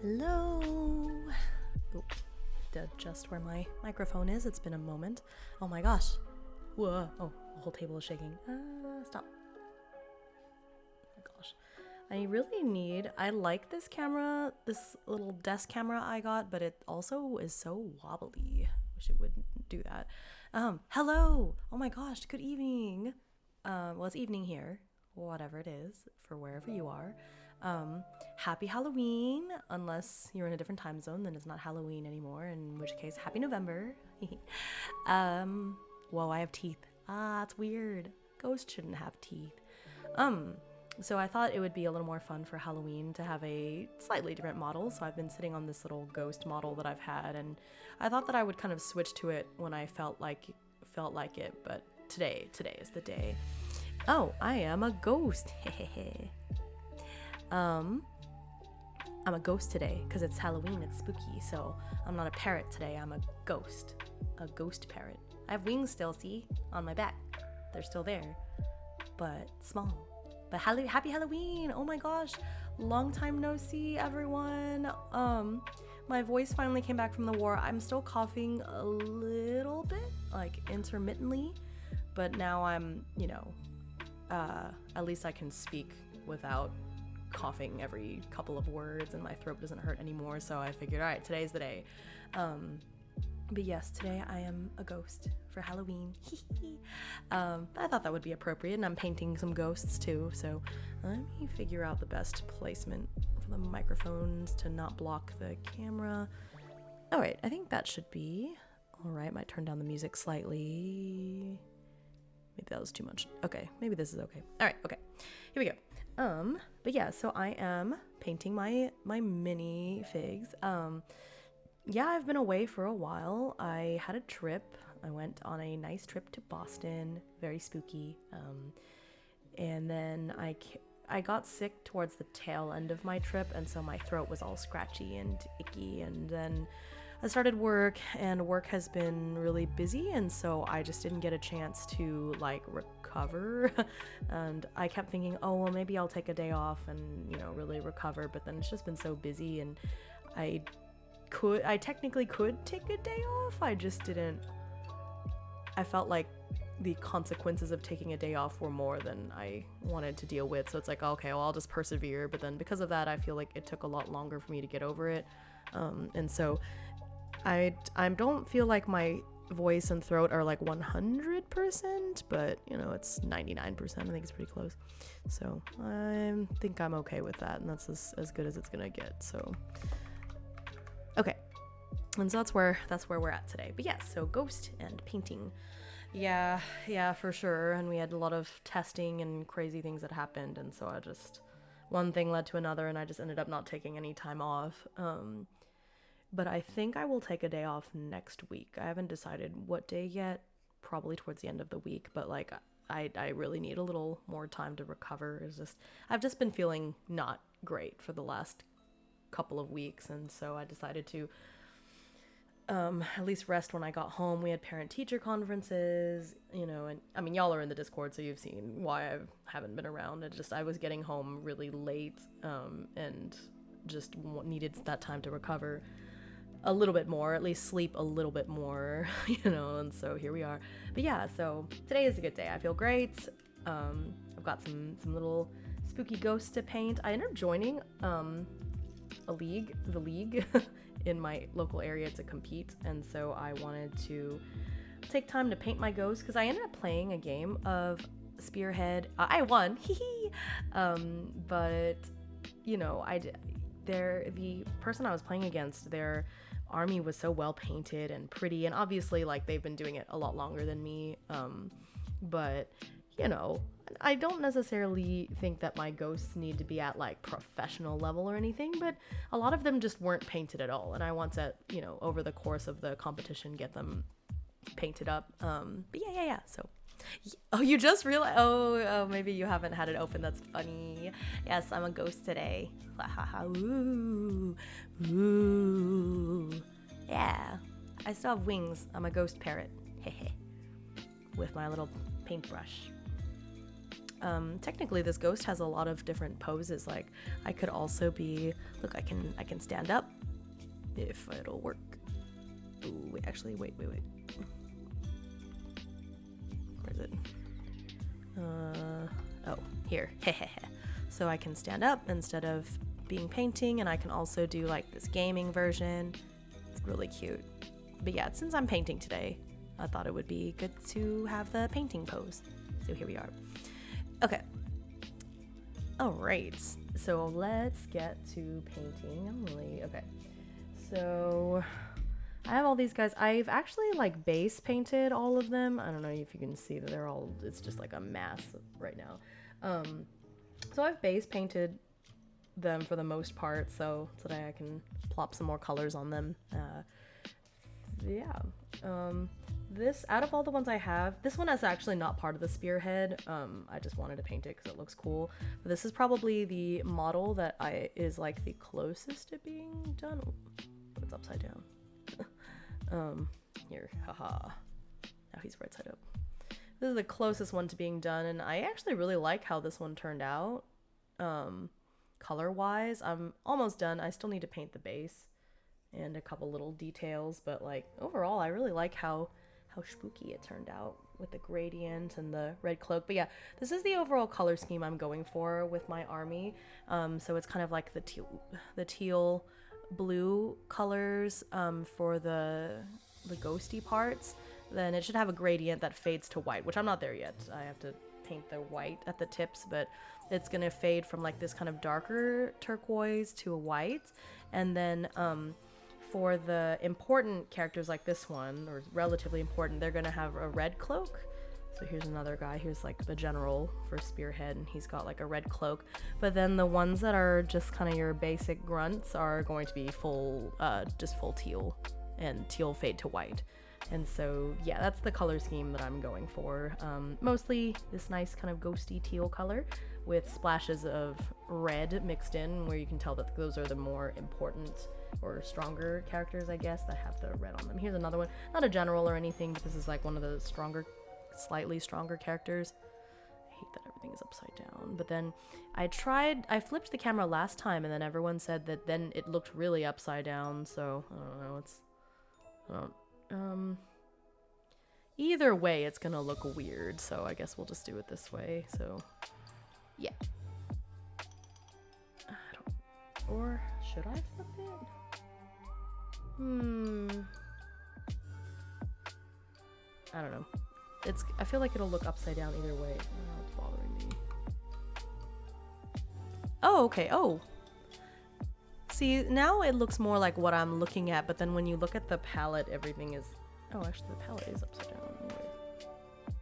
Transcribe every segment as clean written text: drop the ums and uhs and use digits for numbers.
Hello. Oh, just where my microphone is. It's been a moment. Oh my gosh. Whoa. Oh, the whole table is shaking. Stop. Oh my gosh. I like this camera, this little desk camera I got, but it also is so wobbly. Wish it wouldn't do that. Hello. Oh my gosh. Good evening. Well, it's evening here, whatever it is, for wherever you are. Happy Halloween, unless you're in a different time zone, then it's not Halloween anymore, in which case, happy November. Whoa, I have teeth. It's weird. Ghosts shouldn't have teeth. So I thought it would be a little more fun for Halloween to have a slightly different model, so I've been sitting on this little ghost model that I've had, and I thought that I would kind of switch to it when I felt like it, but today is the day. Oh, I am a ghost. I'm a ghost today because it's Halloween, it's spooky, so I'm not a parrot today, I'm a ghost parrot. I have wings still, see, on my back. They're still there, but small. But happy Halloween! Oh my gosh, long time no see, everyone. My voice finally came back from the war. I'm still coughing a little bit, like intermittently, but now I'm, at least I can speak without coughing every couple of words and my throat doesn't hurt anymore, so I figured, all right, today's the day. But yes, today I am a ghost for Halloween. I thought that would be appropriate, and I'm painting some ghosts too, so let me figure out the best placement for the microphones to not block the camera. All right, I think that should be all right. Might turn down the music slightly. Maybe that was too much. Okay, maybe this is okay. All right, okay, here we go. But yeah, so I am painting my mini figs. Yeah, I've been away for a while. I had a trip. I went on a nice trip to Boston, very spooky. And then I got sick towards the tail end of my trip, and so my throat was all scratchy and icky, and then I started work, and work has been really busy, and so I just didn't get a chance to recover. And I kept thinking, oh well, maybe I'll take a day off and really recover, but then it's just been so busy, and I technically could take a day off. I just didn't. I felt like the consequences of taking a day off were more than I wanted to deal with, so it's like, okay, well, I'll just persevere, but then because of that I feel like it took a lot longer for me to get over it. And so I don't feel like my voice and throat are like 100%, but it's 99%. I think it's pretty close, so I think I'm okay with that, and that's as good as it's gonna get. So okay, and so that's where we're at today. But yes, so ghost and painting, yeah, for sure. And we had a lot of testing and crazy things that happened, and so one thing led to another, and I just ended up not taking any time off. But I think I will take a day off next week. I haven't decided what day yet, probably towards the end of the week, but I really need a little more time to recover. I've just been feeling not great for the last couple of weeks, and so I decided to at least rest when I got home. We had parent-teacher conferences, and I mean, y'all are in the Discord, so you've seen why I haven't been around. I was getting home really late, and just needed that time to recover a little bit more, at least sleep a little bit more, and so here we are. But yeah, so today is a good day. I feel great. I've got some little spooky ghosts to paint. I ended up joining the league in my local area to compete, and so I wanted to take time to paint my ghosts because I ended up playing a game of Spearhead. I won, but the person I was playing against, their army was so well painted and pretty, and obviously they've been doing it a lot longer than me, but I don't necessarily think that my ghosts need to be at professional level or anything, but a lot of them just weren't painted at all, and I want to over the course of the competition get them painted up. But yeah, so oh, you just realized? Oh, maybe you haven't had it open. That's funny. Yes, I'm a ghost today. Ooh. Yeah, I still have wings. I'm a ghost parrot. With my little paintbrush. Technically this ghost has a lot of different poses. Like I could also be, look, I can stand up if it'll work. Ooh, wait, actually, wait. Where is it? Oh, here. So I can stand up instead of being painting, and I can also do like this gaming version. It's really cute. But yeah, since I'm painting today, I thought it would be good to have the painting pose. So here we are. Okay. All right. So let's get to painting. Okay. So I have all these guys. I've actually like base painted all of them. I don't know if you can see that they're all, it's just like a mass right now. So I've base painted them for the most part, so today I can plop some more colors on them. This, out of all the ones I have, this one is actually not part of the Spearhead. I just wanted to paint it because it looks cool. But this is probably the model that is like the closest to being done. Oh, it's upside down. Here, haha. Now he's right side up. This is the closest one to being done, and I actually really like how this one turned out. Color-wise, I'm almost done. I still need to paint the base and a couple little details, but like overall, I really like how spooky it turned out with the gradient and the red cloak. But yeah, this is the overall color scheme I'm going for with my army. So it's kind of like the teal blue colors for the ghosty parts. Then it should have a gradient that fades to white, which I'm not there yet. I have to paint the white at the tips, but it's gonna fade from like this kind of darker turquoise to a white. And then for the important characters like this one, or relatively important, they're gonna have a red cloak. So here's another guy, here's like the general for Spearhead, and he's got like a red cloak. But then the ones that are just kind of your basic grunts are going to be full, just full teal, and teal fade to white. And so yeah, that's the color scheme that I'm going for. Mostly this nice kind of ghosty teal color with splashes of red mixed in, where you can tell that those are the more important or stronger characters, I guess, that have the red on them. Here's another one, not a general or anything, but this is like one of the stronger, slightly stronger characters. I hate that everything is upside down. But then I flipped the camera last time, and then everyone said that then it looked really upside down, so I don't know, either way it's gonna look weird, so I guess we'll just do it this way. So yeah, or should I flip it? I don't know. I feel like it'll look upside down either way. Oh, it's bothering me. Oh, okay. Oh, see, now it looks more like what I'm looking at, but then when you look at the palette, everything is... Oh, actually, the palette is upside down. Anyway,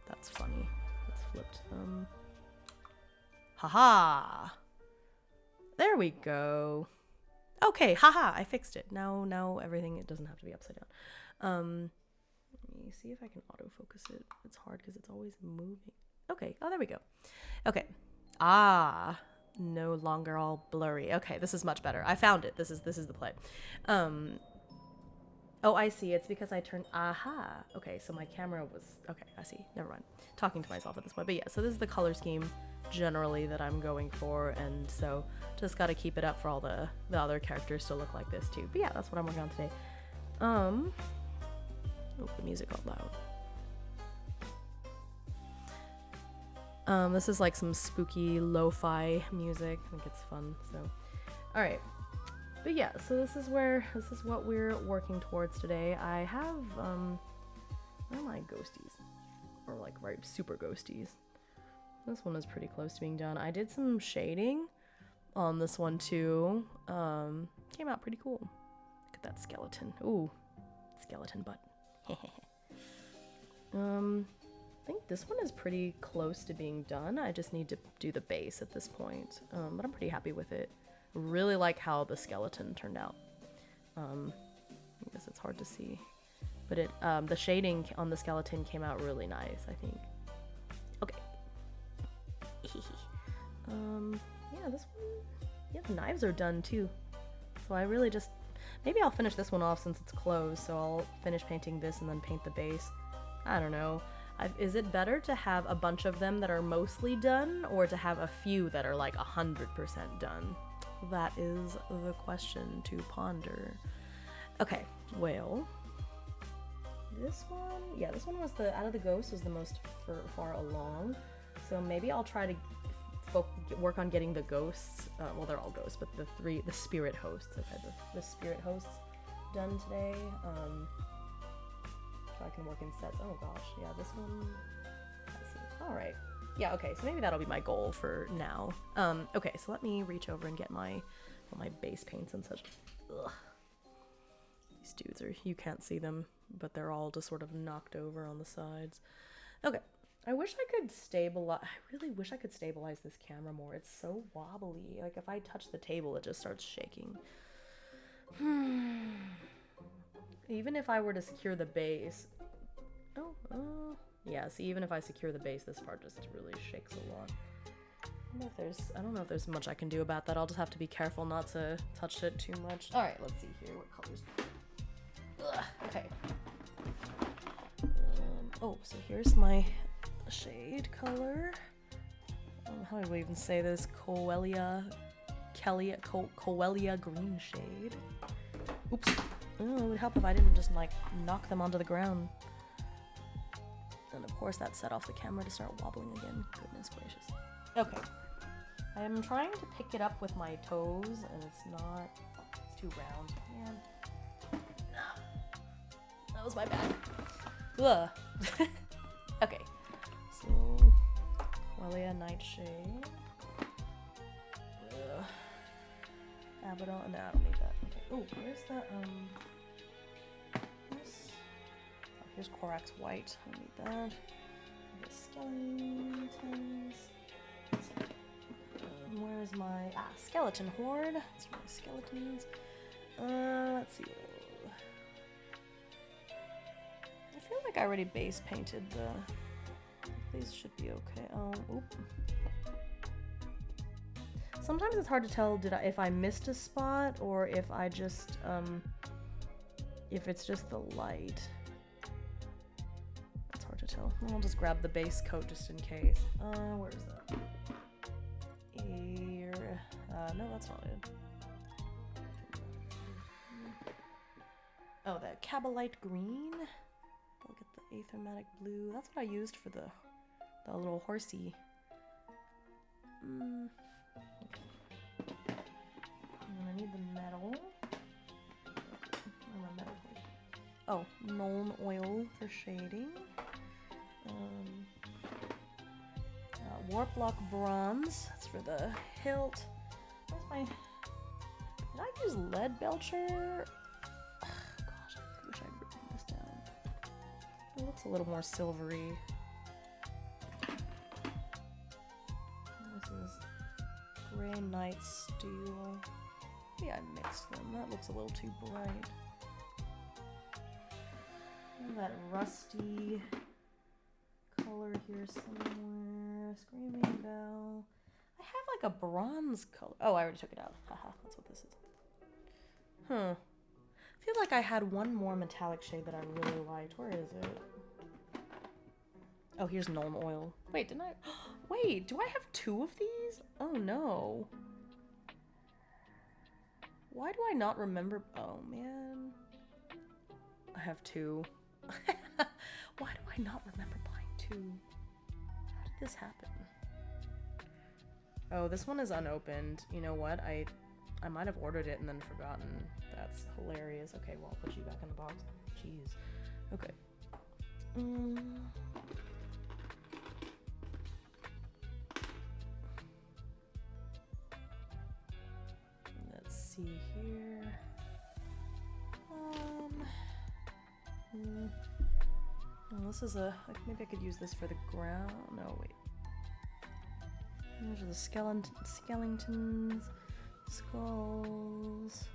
that's funny. It's flipped. Haha! There we go. Okay, haha, I fixed it. Now everything, it doesn't have to be upside down. Let me see if I can autofocus it. It's hard because it's always moving. Okay, oh, there we go. Okay. Ah, no longer all blurry. Okay, this is much better. I found it. This is the play. Oh, I see. It's because I turned... Aha! Okay, so my camera was... Okay, I see. Never mind. Talking to myself at this point. But yeah, so this is the color scheme generally that I'm going for, and so just gotta keep it up for all the other characters to look like this too. But yeah, that's what I'm working on today. Oh, the music got loud. This is like some spooky lo-fi music. I think it's fun, so... Alright. But yeah, so this is what we're working towards today. I have, where are my ghosties? Or like, right, super ghosties. This one is pretty close to being done. I did some shading on this one too. Came out pretty cool. Look at that skeleton. Ooh, skeleton butt. I think this one is pretty close to being done. I just need to do the base at this point. But I'm pretty happy with it. Really like how the skeleton turned out. I guess it's hard to see, but the shading on the skeleton came out really nice, I think. Okay. Yeah, this one, yeah, the knives are done too. So I really just, maybe I'll finish this one off since it's closed, so I'll finish painting this and then paint the base. I don't know. Is it better to have a bunch of them that are mostly done, or to have a few that are like 100% done? That is the question to ponder. Okay, well, this one, yeah, this one was out of the ghosts was the most far along. So maybe I'll try to work on getting the ghosts, well, they're all ghosts, but the spirit hosts, okay, the spirit hosts done today, so I can work in sets. Oh gosh, yeah, this one, let's see. All right, yeah, okay, so maybe that'll be my goal for now. Okay, so let me reach over and get my base paints and such. Ugh. These dudes you can't see them, but they're all just sort of knocked over on the sides. Okay. I wish I could stabilize. I really wish I could stabilize this camera more. It's so wobbly. Like if I touch the table, it just starts shaking. Even if I were to secure the base. Oh, yeah. See, even if I secure the base, this part just really shakes a lot. I don't know if there's much I can do about that. I'll just have to be careful not to touch it too much. All right, let's see here. What colors? Ugh, okay. Oh, so here's my shade color. How do I even say this? Coelia green shade. Oops. Oh, it would help if I didn't just like knock them onto the ground. And of course that set off the camera to start wobbling again. Goodness gracious. Okay. I am trying to pick it up with my toes and it's too round. Man. That was my bad. Ugh. Okay. So, Coelia Nightshade. Abaddon. No, I don't need that. Okay. Oh, where's the this? Oh, here's Corax White. I don't need that. The skeletons. Where's my skeleton horde? That's my skeletons. Let's see. I feel like I already base painted the. These should be okay. Oop. Sometimes it's hard to tell if I missed a spot or if I just if it's just the light. It's hard to tell. I'll just grab the base coat just in case. Where is that? Here. No, that's not it. Oh, the Cabalite green. Look at the Aethermatic blue. That's what I used for the little horsey. Okay. And I need the metal. Oh, Nuln oil for shading. Warp Lock bronze. That's for the hilt. Where's my? Did I use lead belcher? Gosh, I wish I'd written this down. It looks a little more silvery. This is Gray Night Steel. Maybe I mixed them. That looks a little too bright. And that rusty color here somewhere. Screaming Bell. I have like a bronze color. Oh, I already took it out. Haha, that's what this is. Huh. I feel like I had one more metallic shade that I really liked. Where is it? Oh, here's Nuln oil. Wait, didn't I? Wait, do I have two of these? Oh no. Why do I not remember? Oh man. I have two. Why do I not remember buying two? How did this happen? Oh, this one is unopened. You know what? I might have ordered it and then forgotten. That's hilarious. Okay, well, I'll put you back in the box. Jeez. Okay. Let's see here. Oh, this is maybe I could use this for the ground. No, wait. These are the skeletons, skulls.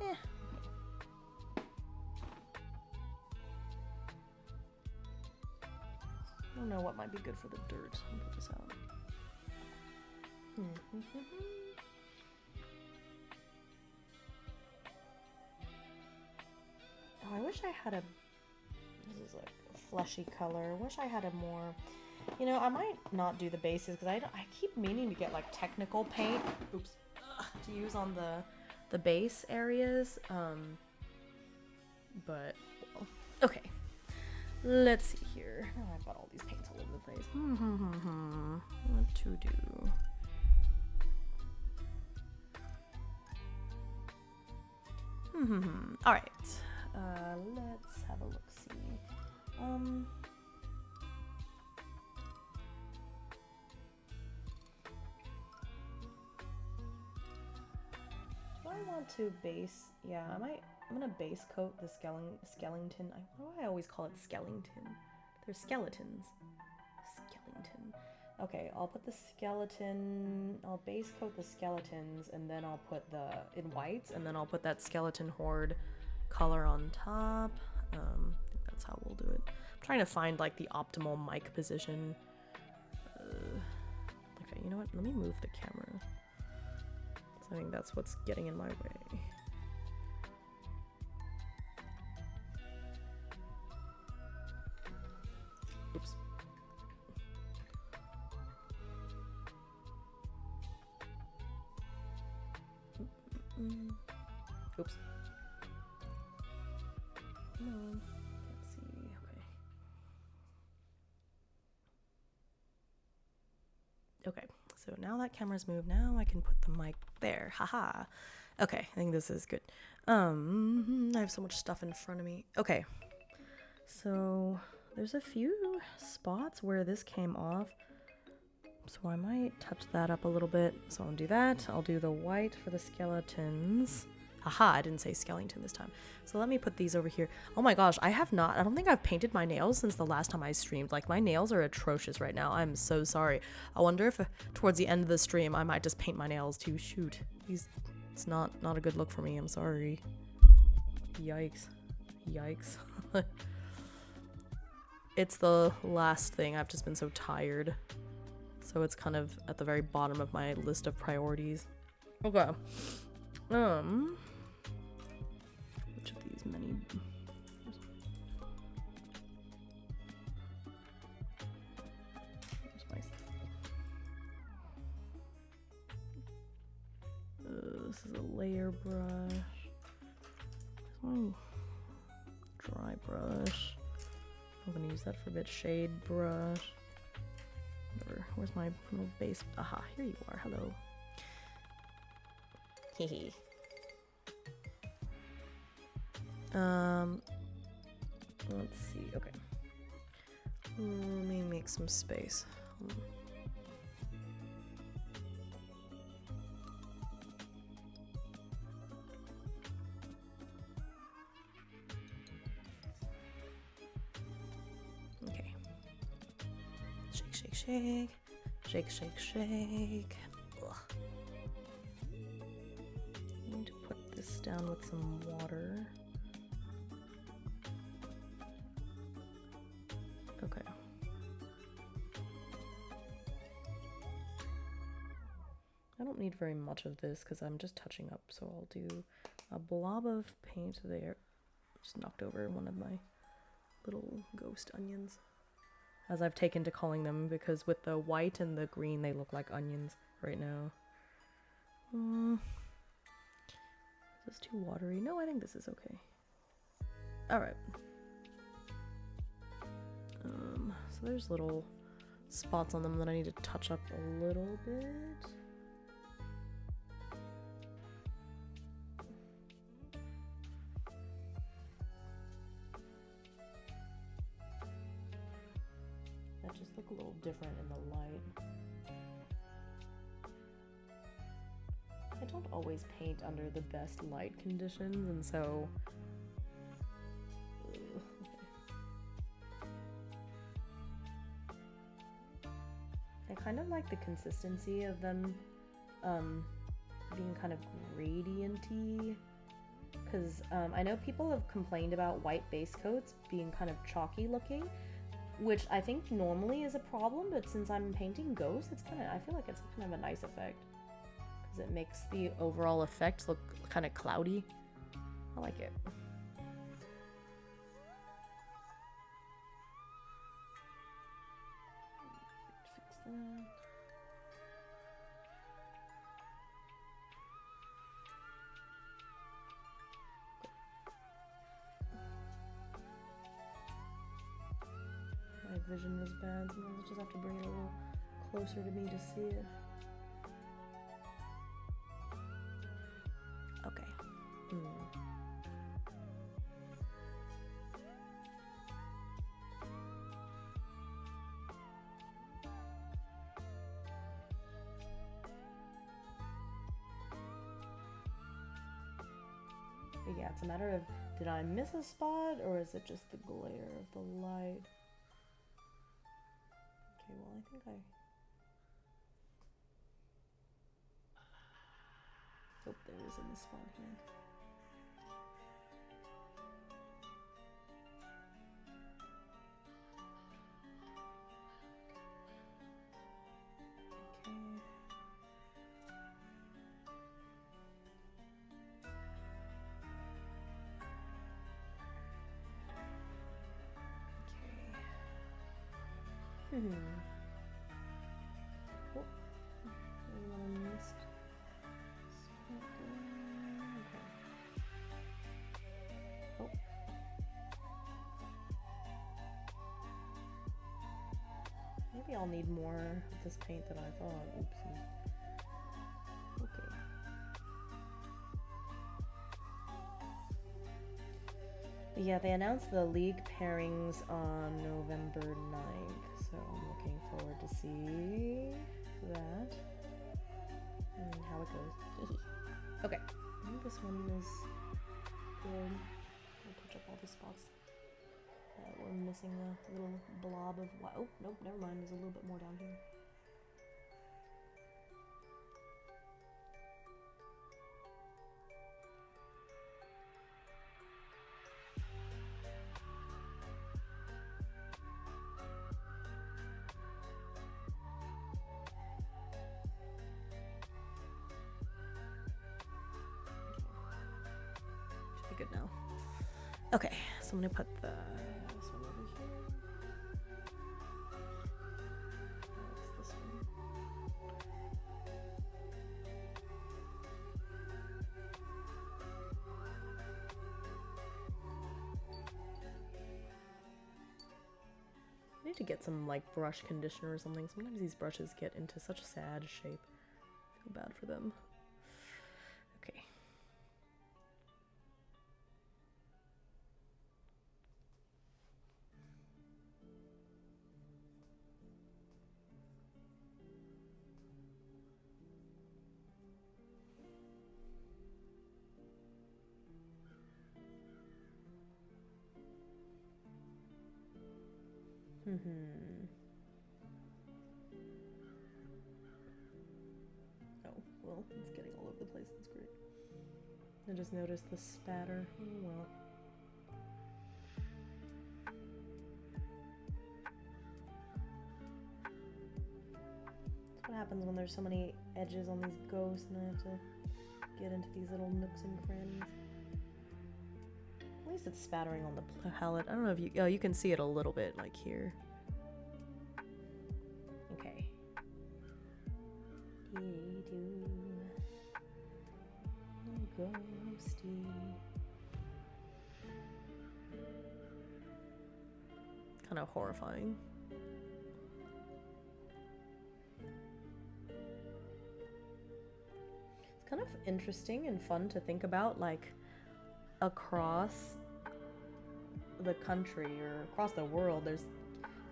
Yeah. I don't know what might be good for the dirt. I'll put this out. Oh, I wish I had a. This is like a fleshy color. Wish I had a more, you know, I might not do the bases because I keep meaning to get like technical paint, oops, to use on the base areas. But well, okay, let's see here. Oh, I've got all these paints all over the place. What to do? All right. Let's have a look. See. Do I want to base? Yeah, I'm gonna base coat the skeleton. Why do I always call it skeleton? They're skeletons. Skeleton. Okay, I'll put the skeleton. I'll base coat the skeletons, and then I'll put in whites, and then I'll put that skeleton horde color on top. I think that's how we'll do it. I'm trying to find like the optimal mic position. Okay, you know what? Let me move the camera. I think that's what's getting in my way. Oops. Oops. Come on. Let's see. Okay. Okay. So now that camera's moved, now I can put the mic there. Haha. Okay, I think this is good. I have so much stuff in front of me. Okay. So there's a few spots where this came off. So I might touch that up a little bit. So I'll do that. I'll do the white for the skeletons. Haha, I didn't say skeleton this time. So let me put these over here. Oh my gosh, I don't think I've painted my nails since the last time I streamed. Like, my nails are atrocious right now. I'm so sorry. I wonder if towards the end of the stream I might just paint my nails too. Shoot. It's not a good look for me. I'm sorry. Yikes. Yikes. It's the last thing. I've just been so tired. So it's kind of at the very bottom of my list of priorities. Okay. Which of these many? Where's my? This is a layer brush. Where's my dry brush? I'm gonna use that for a bit. Shade brush. Where's my little base? Aha, here you are. Hello. Hehe. Let's see. Okay. Let me make some space. Okay. Shake, shake, shake. Shake, shake, shake. Ugh. I need to put this down with some water. Okay. I don't need very much of this because I'm just touching up, so I'll do a blob of paint there. Just knocked over one of my little ghost onions, as I've taken to calling them, because with the white and the green they look like onions right now. Is this too watery? No, I think this is okay. Alright. So there's little spots on them that I need to touch up a little bit. That just look a little different in the light. I don't always paint under the best light conditions, and so I kind of like the consistency of them being kind of gradienty, because I know people have complained about white base coats being kind of chalky looking, which I think normally is a problem, but since I'm painting ghosts, it's kind of, I feel like it's kind of a nice effect, because it makes the overall effect look kind of cloudy. I like it. My vision was bad, sometimes I just have to bring it a little closer to me to see it. Okay. Yeah, it's a matter of, did I miss a spot, or is it just the glare of the light? Okay, well, I think oh, there is a miss spot here. Oh, there's another missed spot there. Okay. Oh. Maybe I'll need more of this paint than I thought. Oopsie. Okay. But yeah, they announced the league pairings on November 9th, so I'm looking forward to see that and how it goes. Okay, I think this one is good. I'll touch up all the spots that we're missing a little blob of white. Oh, nope, never mind. There's a little bit more down here. Good now. Okay, so I'm gonna put this one over here. What's this one? I need to get some like brush conditioner or something. Sometimes these brushes get into such sad shape. I feel bad for them. Okay. Oh, well, it's getting all over the place. It's great. I just noticed the spatter. Oh, well. That's what happens when there's so many edges on these ghosts and I have to get into these little nooks and crannies. At least it's spattering on the palette. I don't know if you... Oh, you can see it a little bit, like here. Okay. Ghosty. Kind of horrifying. It's kind of interesting and fun to think about, like, across the country or across the world, there's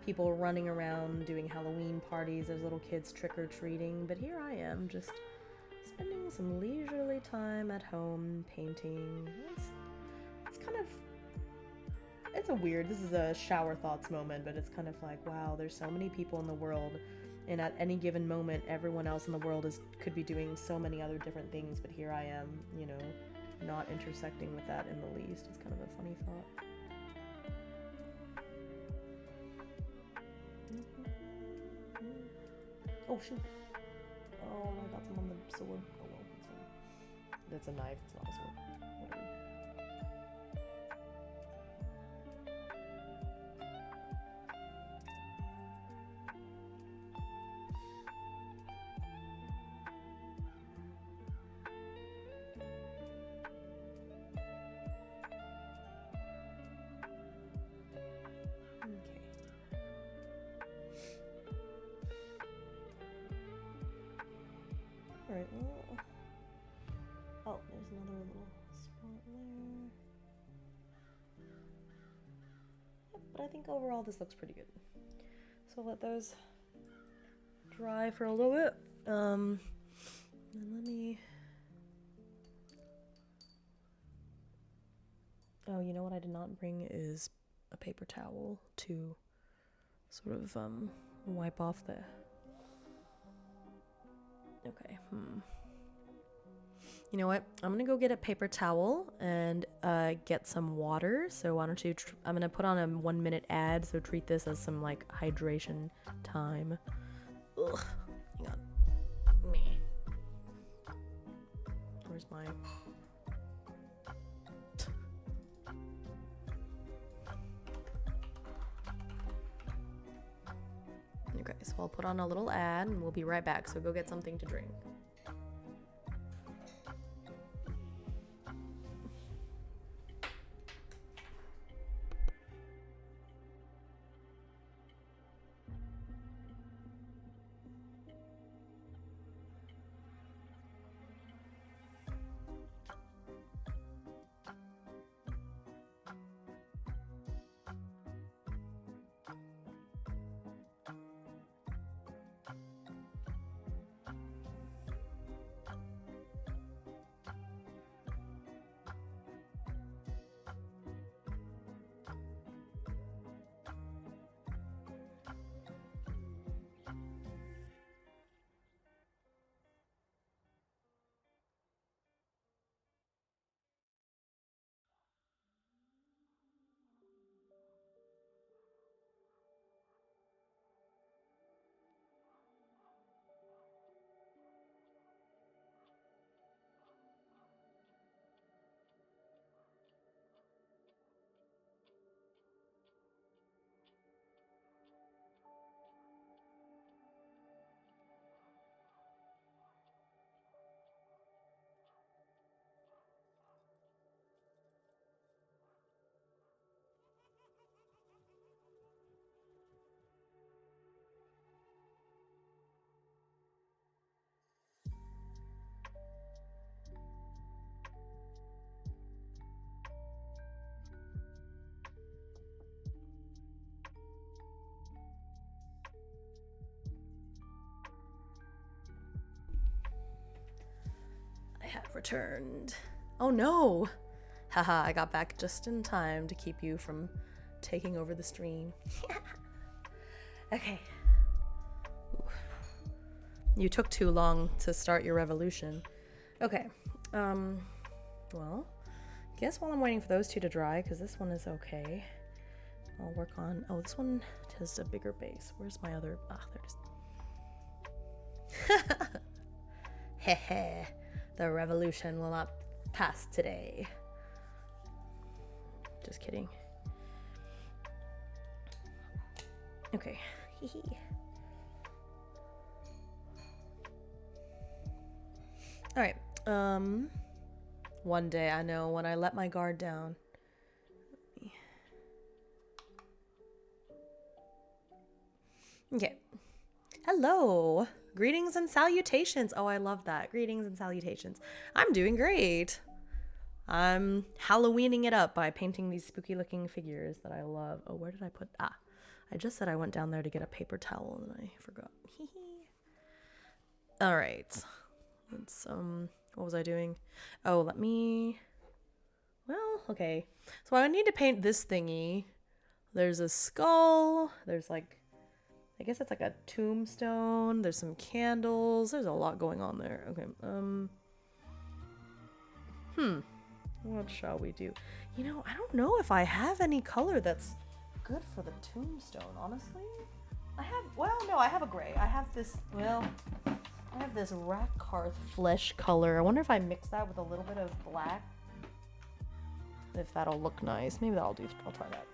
people running around doing Halloween parties, there's little kids trick-or-treating, but here I am just spending some leisurely time at home painting. It's kind of, it's a weird, this is a shower thoughts moment, but it's kind of like, wow, there's so many people in the world, and at any given moment everyone else in the world could be doing so many other different things, but here I am, you know, not intersecting with that in the least. It's kind of a funny thought. Oh shoot. Oh, I got some on the sword. Oh well, that's a knife, it's not a sword. Whatever. I think overall this looks pretty good. So let those dry for a little bit. And let me... Oh, you know what I did not bring is a paper towel to sort of wipe off the... Okay, You know what? I'm gonna go get a paper towel and get some water. So why don't you... I'm gonna put on a 1-minute ad, so treat this as some, like, hydration time. Ugh. Hang on. Meh. Where's my... Okay, so I'll put on a little ad and we'll be right back. So go get something to drink. Have returned. Oh no! Haha, I got back just in time to keep you from taking over the stream. Okay. Ooh. You took too long to start your revolution. Okay. Well, guess while I'm waiting for those two to dry, because this one is okay, I'll work on... Oh, this one has a bigger base. Where's my other... Ah, there it is. Heh. The revolution will not pass today. Just kidding. Okay. Alright. One day, I know, when I let my guard down. Okay. Hello. Greetings and salutations. Oh, I love that. Greetings and salutations. I'm doing great. I'm Halloweening it up by painting these spooky looking figures that I love. Oh, where did I put... Ah, I just said I went down there to get a paper towel and I forgot. All right. Let's, what was I doing? Oh, let me... Well, okay. So I need to paint this thingy. There's a skull. There's like... I guess it's like a tombstone. There's some candles. There's a lot going on there. Okay. What shall we do? You know, I don't know if I have any color that's good for the tombstone, honestly. I have a gray. I have this Rackhearth flesh color. I wonder if I mix that with a little bit of black. If that'll look nice. Maybe I'll try that.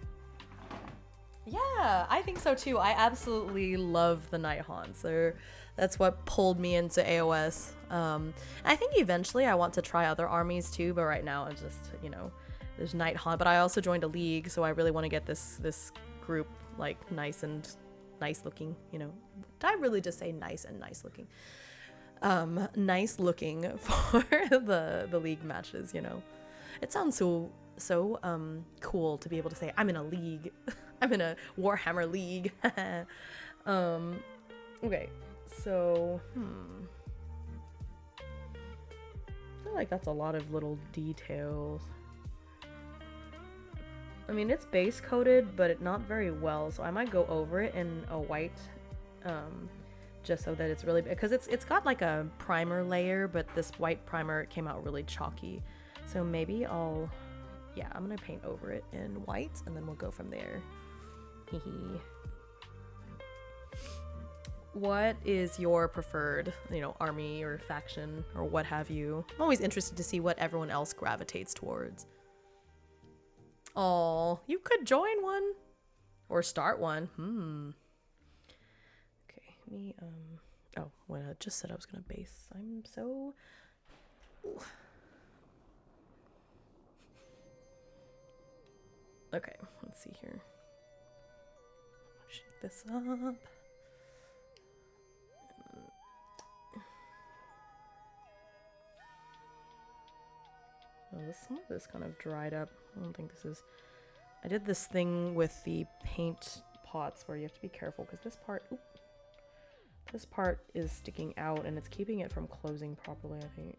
Yeah, I think so too. I absolutely love the Nighthaunts. That's what pulled me into AOS. I think eventually I want to try other armies too, but right now it's just, you know, there's Nighthaunt. But I also joined a league, so I really want to get this group like nice looking, you know. Did I really just say nice and nice looking? Nice looking for the league matches, you know. It sounds so cool to be able to say I'm in a league. I'm in a Warhammer league. Okay, so I feel like that's a lot of little details. I mean, it's base coated, but not very well, so I might go over it in a white, just so that it's really, because it's got like a primer layer, but this white primer came out really chalky. So maybe I'm gonna paint over it in white, and then we'll go from there. Hehe. What is your preferred, army or faction or what have you? I'm always interested to see what everyone else gravitates towards. Oh, you could join one or start one. Okay, me, oh, when I just said I was gonna base, I'm so... Ooh. Okay, let's see here. Shake this up. Oh, some of this kind of dried up. I don't think this is... I did this thing with the paint pots where you have to be careful because this part is sticking out and it's keeping it from closing properly, I think.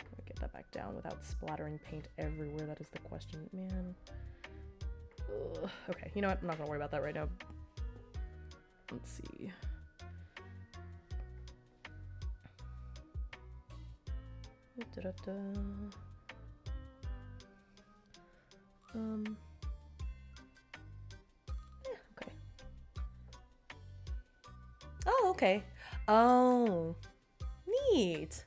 Let me get that back down without splattering paint everywhere. That is the question, man. Ugh. Okay, you know what? I'm not gonna worry about that right now. Let's see. Da-da-da. Yeah, okay. Oh, okay. Oh, neat.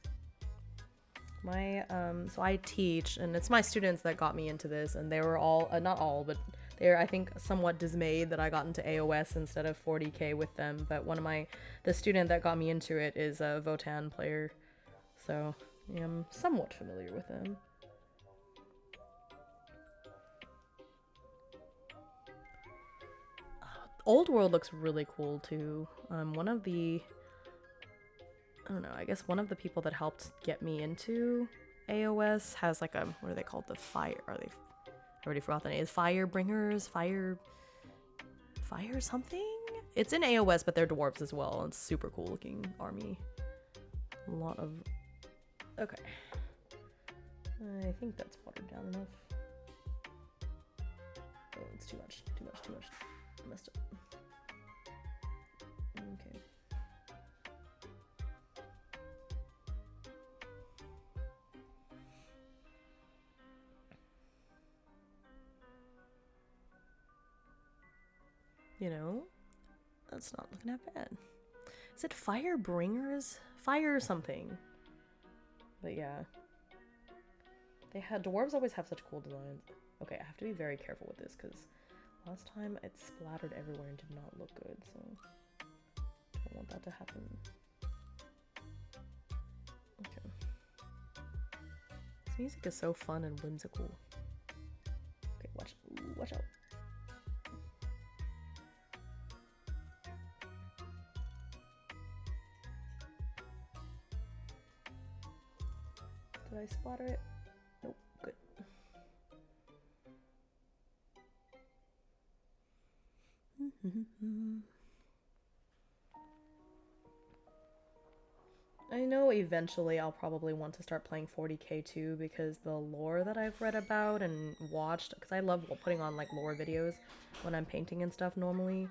So I teach, and it's my students that got me into this, and they were all, not all, but they're, I think, somewhat dismayed that I got into AOS instead of 40k with them, but the student that got me into it is a Votan player, so yeah, I'm somewhat familiar with him. Old World looks really cool too. One of the, I don't know, I guess one of the people that helped get me into AOS has like a, what are they called? The fire, I already forgot the name. Firebringers? Fire something? It's in AOS, but they're dwarves as well. It's super cool looking army. A lot of, okay. I think that's watered down enough. Oh, it's too much. I messed up. Okay. That's not looking that bad. Is it Firebringers? Fire something. But yeah. Dwarves always have such cool designs. Okay, I have to be very careful with this because last time it splattered everywhere and did not look good, so don't want that to happen. Okay. This music is so fun and whimsical. Okay, watch out. Did I splatter it? Nope, good. I know eventually I'll probably want to start playing 40k too because the lore that I've read about and watched, because I love putting on like lore videos when I'm painting and stuff normally,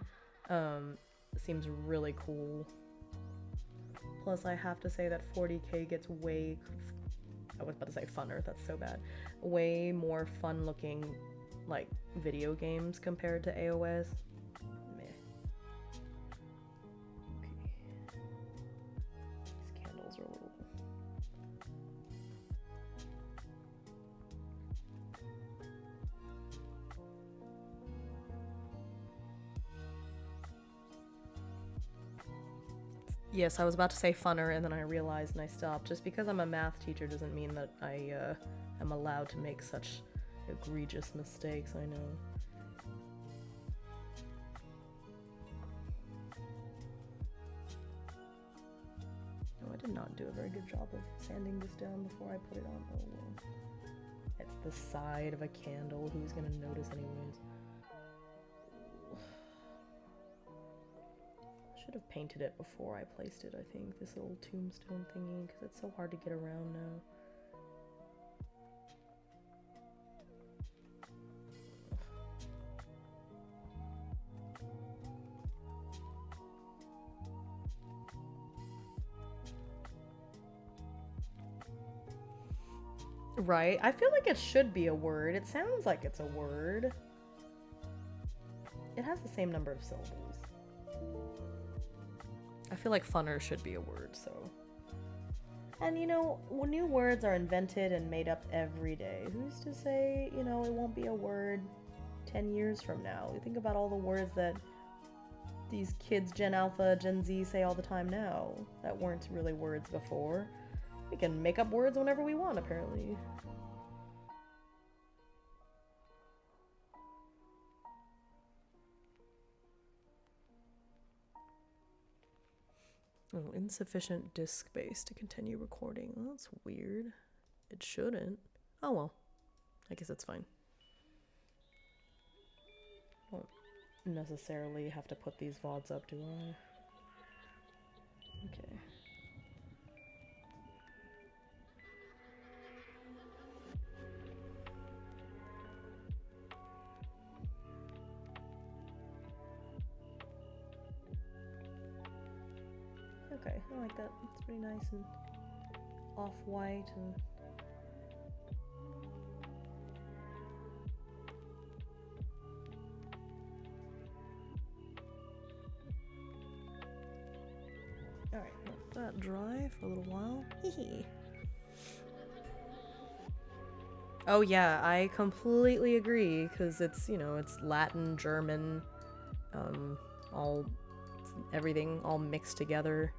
seems really cool. Plus I have to say that 40k gets way, I was about to say funner, that's so bad, way more fun looking like video games compared to AOS. Yes, I was about to say funner, and then I realized and I stopped. Just because I'm a math teacher doesn't mean that I am allowed to make such egregious mistakes, I know. Oh, I did not do a very good job of sanding this down before I put it on. Oh, well. It's the the side of a candle. Who's gonna notice anyways? Should have painted it before I placed it, I think, this little tombstone thingy, because it's so hard to get around now. Right? I feel like it should be a word. It sounds like it's a word. It has the same number of syllables. I feel like funner should be a word, so. And you know, new words are invented and made up every day. Who's to say, you know, it won't be a word 10 years from now? You think about all the words that these kids, Gen Alpha, Gen Z, say all the time now that weren't really words before. We can make up words whenever we want, apparently. Oh, insufficient disk space to continue recording. Oh, that's weird. It shouldn't. Oh well. I guess it's fine. Don't necessarily have to put these VODs up, do I? Okay. Okay, I like that. It's pretty nice and off-white and... Alright, let that dry for a little while. Hehe. Oh yeah, I completely agree, because it's, you know, it's Latin, German, all... everything all mixed together.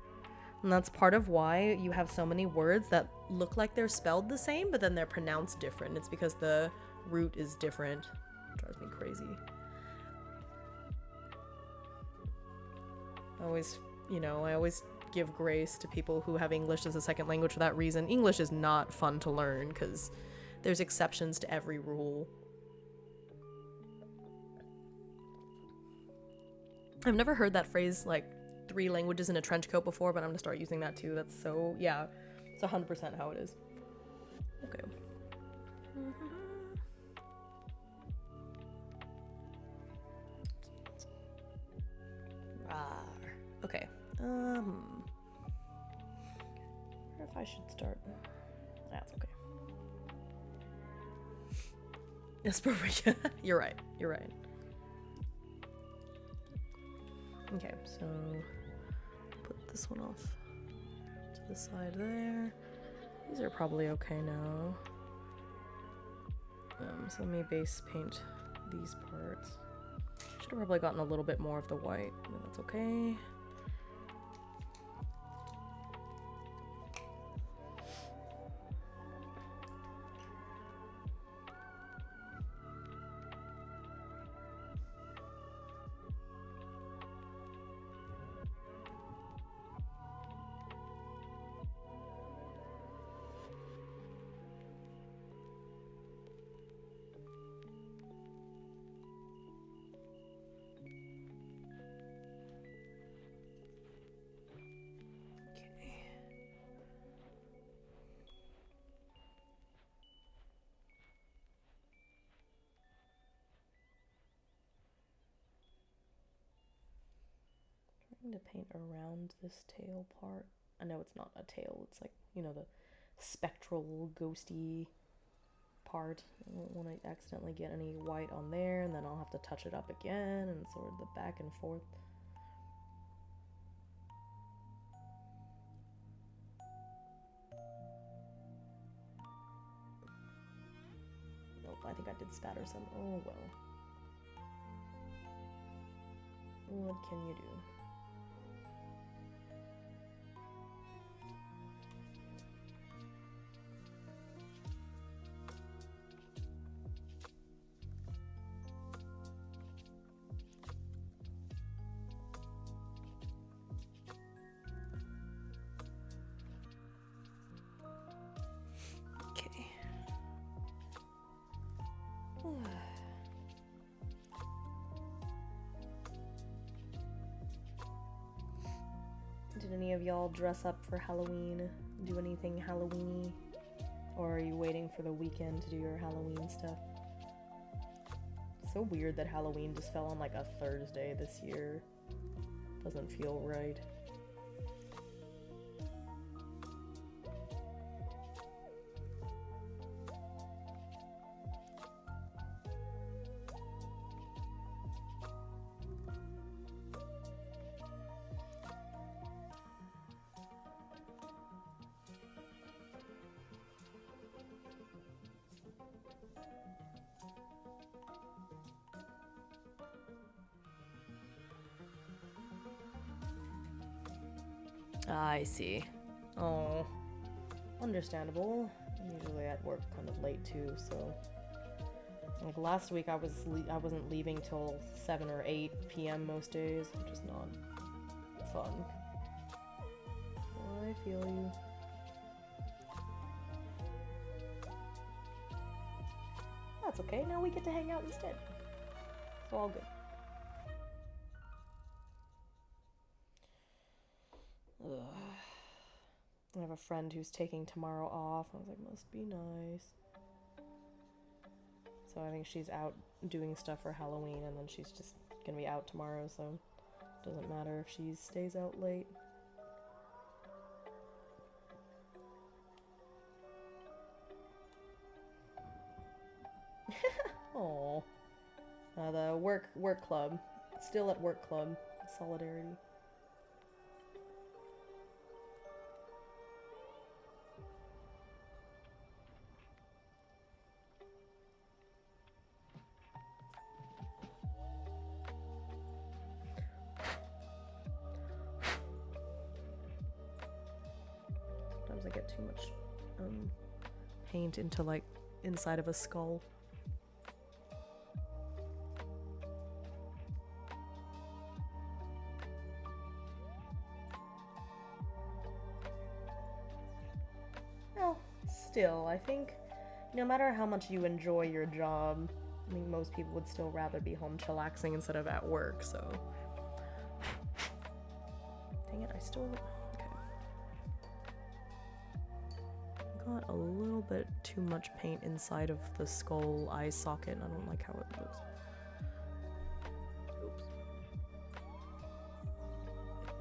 And that's part of why you have so many words that look like they're spelled the same, but then they're pronounced different. It's because the root is different. It drives me crazy. I always give grace to people who have English as a second language for that reason. English is not fun to learn because there's exceptions to every rule. I've never heard that phrase, like, 3 languages in a trench coat before, but I'm gonna start using that too. That's so, yeah, it's 100% how it is. Okay. Okay. I wonder if I should start. That's okay. Yes, perfect. You're right. You're right. Okay, so put this one off to the side there. These are probably okay now. So let me base paint these parts. Should have probably gotten a little bit more of the white, but that's okay. To paint around this tail part. I know it's not a tail, it's like, you know, the spectral ghosty part. I don't want to accidentally get any white on there, and then I'll have to touch it up again, and sort of the back and forth. Nope, I think I did spatter some. Oh well. What can you do? Did any of y'all dress up for Halloween? Do anything Halloween-y? Or are you waiting for the weekend to do your Halloween stuff? It's so weird that Halloween just fell on like a Thursday this year. Doesn't feel right. I see. Oh, understandable. I'm usually at work kind of late too, so like last week I wasn't leaving till 7 or 8 p.m. most days, which is not fun. I feel you. That's okay. Now we get to hang out instead. It's all good. Ugh. I have a friend who's taking tomorrow off. I was like, must be nice. So I think she's out doing stuff for Halloween, and then she's just gonna be out tomorrow, so it doesn't matter if she stays out late. Aww. The work club. Still at work club. Solidarity. Sometimes I get too much paint into like inside of a skull. Well, still, I think no matter how much you enjoy your job, I think most people would still rather be home chillaxing instead of at work, so. Dang it, I still. Okay. Got a little bit too much paint inside of the skull eye socket, and I don't like how it looks. Oops.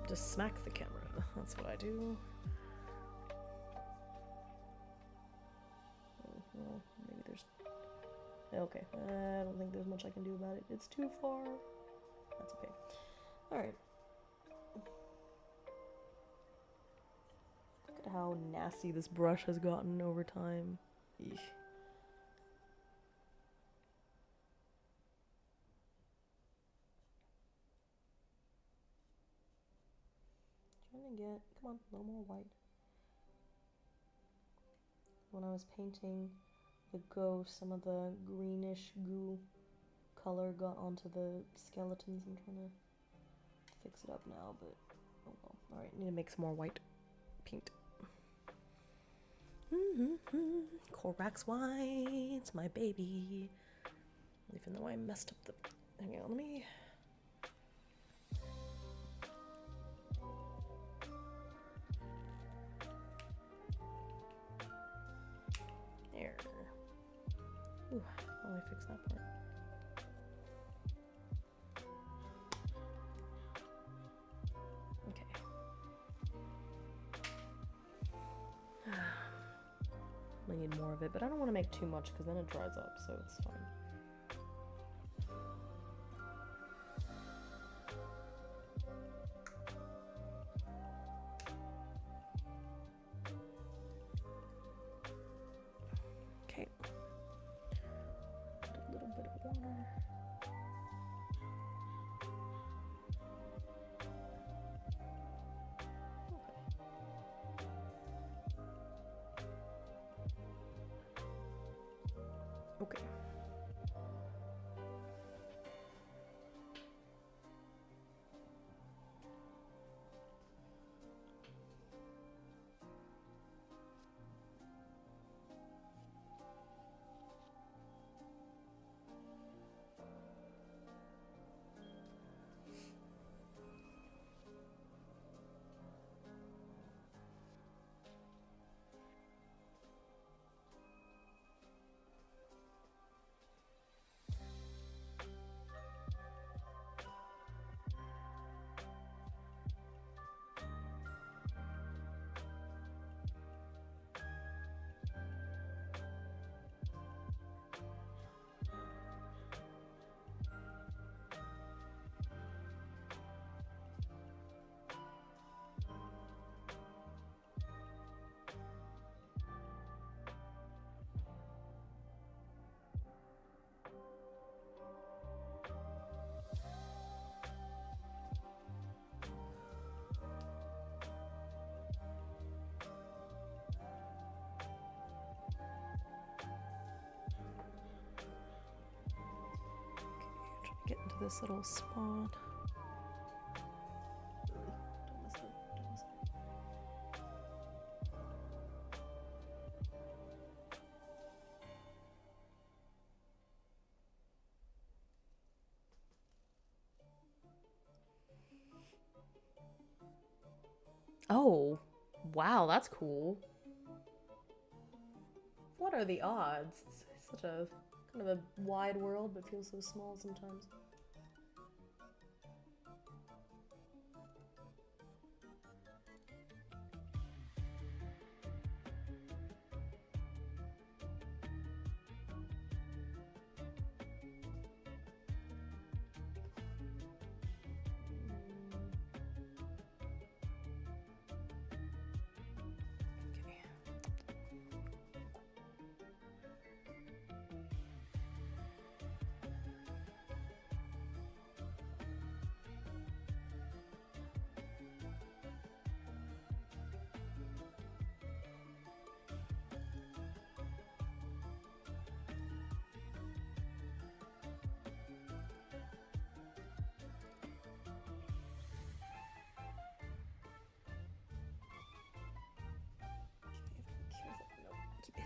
Just smack the camera. That's what I do. Oh, well, maybe there's... Okay, I don't think there's much I can do about it. It's too far. That's okay. Alright. Look at how nasty this brush has gotten over time. Eesh. Trying to get, come on, a little more white. When I was painting the ghost, some of the greenish goo color got onto the skeletons. I'm trying to fix it up now, but oh well. Alright, need to make some more white paint. Corax White, my baby. Even though I messed up the... Hang on, let me... There. Ooh, how do I fix that part? Okay. I need more of it, but I don't want to make too much because then it dries up, so it's fine. Okay. Put a little bit of water. Okay. this little spot. Oh, wow, that's cool. What are the odds? It's such a kind of a wide world, but feels so small sometimes.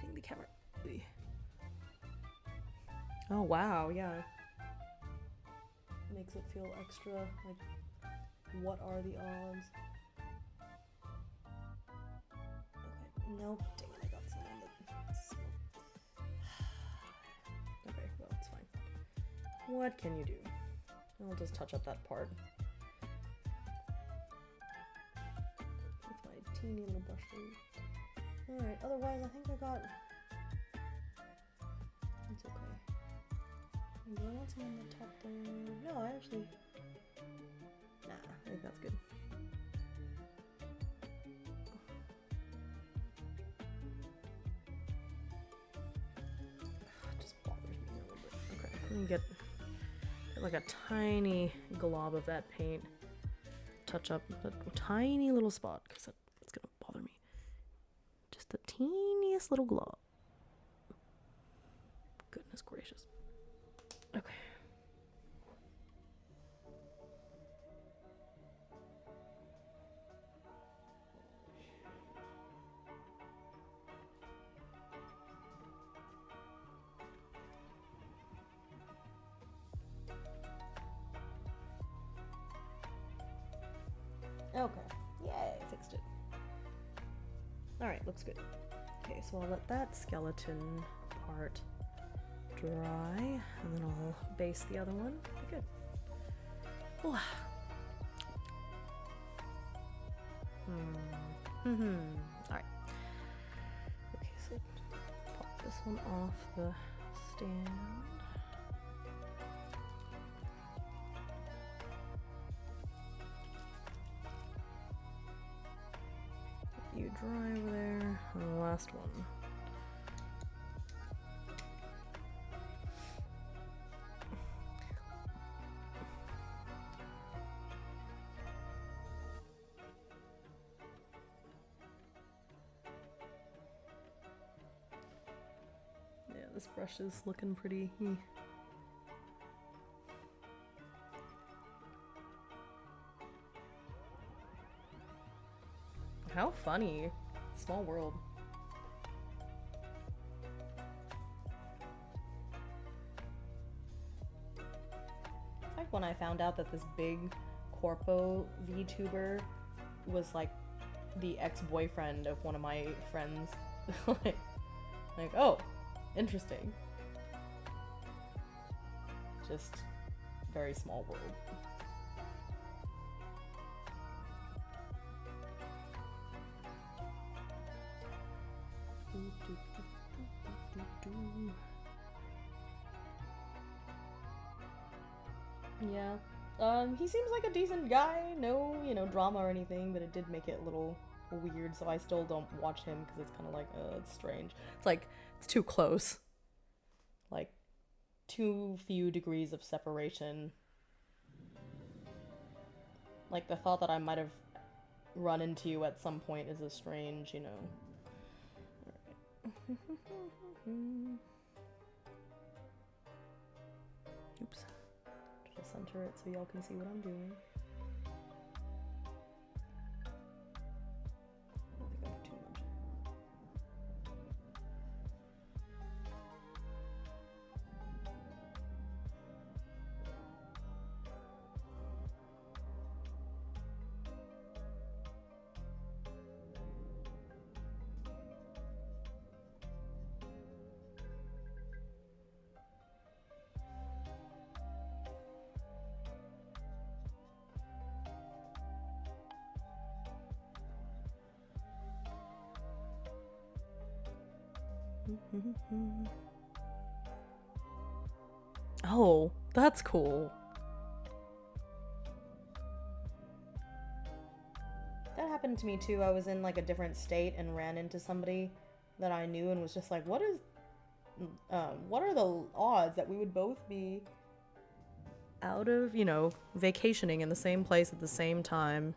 Hitting the camera. Oh wow, yeah. Makes it feel extra like, what are the odds? Okay, nope, dang it, I got something that... Okay, well, it's fine. What can you do? I'll just touch up that part. With my teeny little brushes. Alright, otherwise I think I got... It's okay. Do I want some on the top there? No, I actually... Nah, I think that's good. It just bothers me a little bit. Okay, let me get like a tiny glob of that paint. Touch up a tiny little spot, because it's gonna bother me. Just the teeniest little glob. Goodness gracious. Okay. Okay. Yay, fixed it. Alright, looks good. Okay, so I'll let that skeleton part dry, and then I'll base the other one. Okay, good. Alright. Okay, so pop this one off the stand. You dry over there, and the last one. Yeah, this brush is looking pretty. How funny. Small world. It's like when I found out that this big corpo VTuber was like the ex-boyfriend of one of my friends. like, oh, interesting. Just very small world. Yeah. He seems like a decent guy. No, drama or anything, but it did make it a little weird, so I still don't watch him because it's kind of like, it's strange. It's like, it's too close. Like, too few degrees of separation. Like, the thought that I might have run into you at some point is a strange, Alright. Oops. Just center it so y'all can see what I'm doing. I don't think I put too much. Oh, that's cool. That happened to me too. I was in like a different state and ran into somebody that I knew and was just like, what are the odds that we would both be out of, you know, vacationing in the same place at the same time?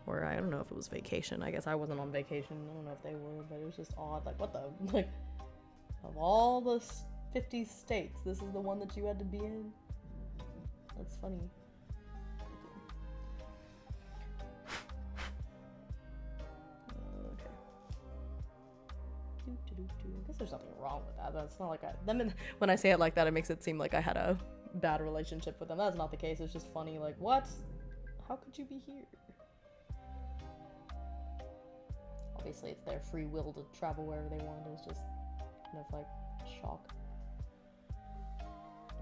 Or I don't know if it was vacation. I guess I wasn't on vacation. I don't know if they were, but it was just odd. Like, what the, like, of all the 50 states, this is the one that you had to be in? That's funny. Okay. I guess there's nothing wrong with that. That's not like when I say it like that, it makes it seem like I had a bad relationship with them. That's not the case. It's just funny. Like, what? How could you be here? Obviously, it's their free will to travel wherever they want. It was just kind of like shock.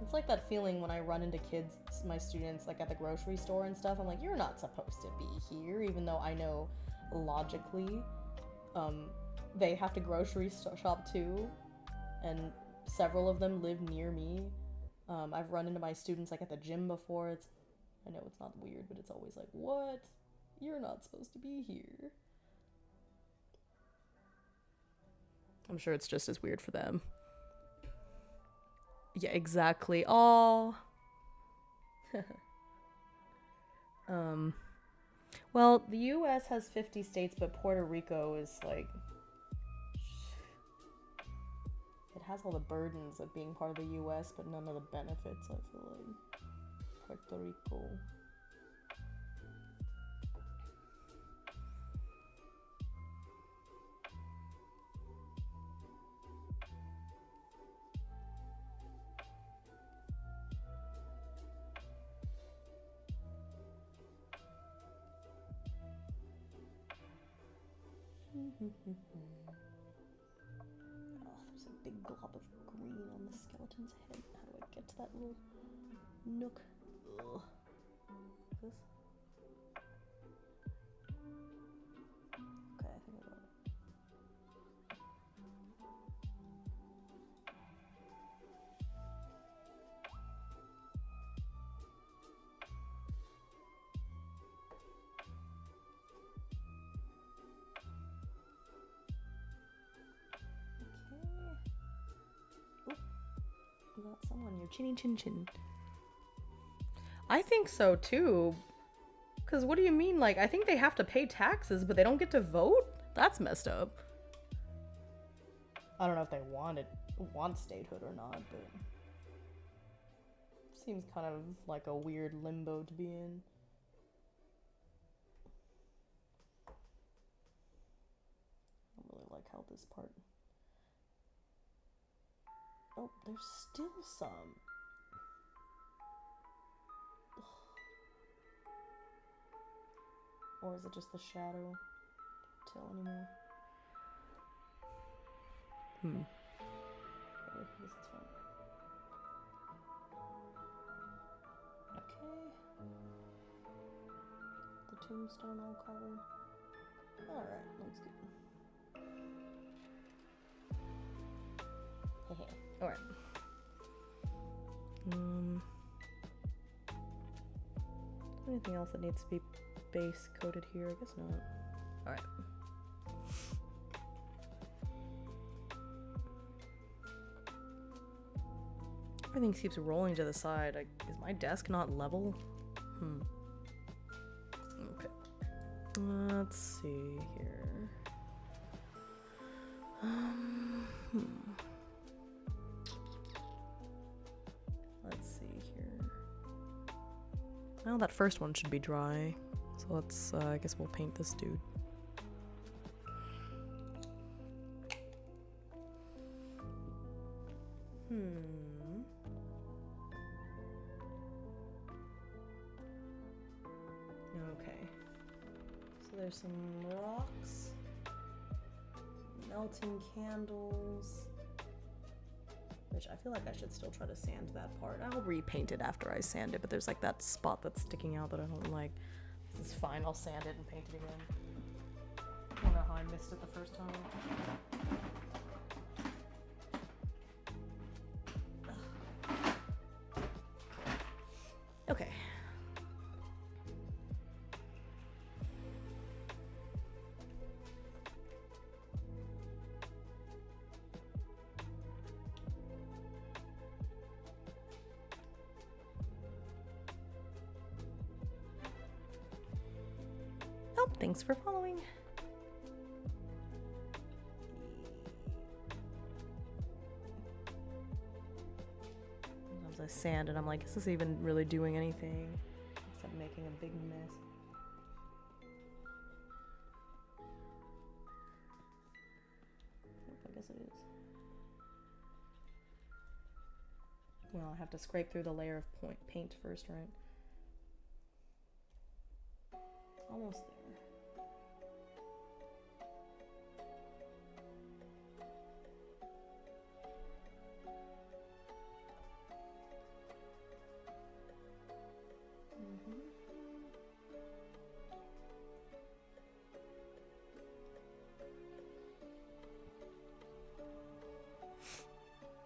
It's like that feeling when I run into kids, my students, like at the grocery store and stuff. I'm like, you're not supposed to be here, even though I know logically they have to grocery shop too, and several of them live near me. I've run into my students like at the gym before. I know it's not weird, but it's always like, what? You're not supposed to be here. I'm sure it's just as weird for them. Yeah, exactly. Oh. Well, the US has 50 states, but Puerto Rico is like, it has all the burdens of being part of the US, but none of the benefits, I feel like. Puerto Rico. Oh, there's a big glob of green on the skeleton's head. How do I get to that little nook? Ugh. This? Okay, I think I got it. You got someone your chinny chin chin. I think so too. Because what do you mean? Like, I think they have to pay taxes, but they don't get to vote? That's messed up. I don't know if they want statehood or not, but seems kind of like a weird limbo to be in. I don't really like how this part. Oh, there's still some. Ugh. Or is it just the shadow? Can't tell anymore. Okay, this is fine. Okay. The tombstone all covered. Alright, looks good. Hehe. Alright. Anything else that needs to be base coated here? I guess not. Alright. Everything keeps rolling to the side. Is my desk not level? Okay. Let's see here. Let's see here. Well, that first one should be dry. So let's, I guess we'll paint this dude. Okay. So there's some rocks, melting candles, which I feel like I should still try to sand that part. I'll repaint it after I sand it, but there's like that spot that's sticking out that I don't like. This is fine, I'll sand it and paint it again. I don't know how I missed it the first time. Okay. Oh, thanks for following. Sometimes I sand and I'm like, is this even really doing anything except making a big mess? Nope, I guess it is. Well, I have to scrape through the layer of paint first, right? Almost there.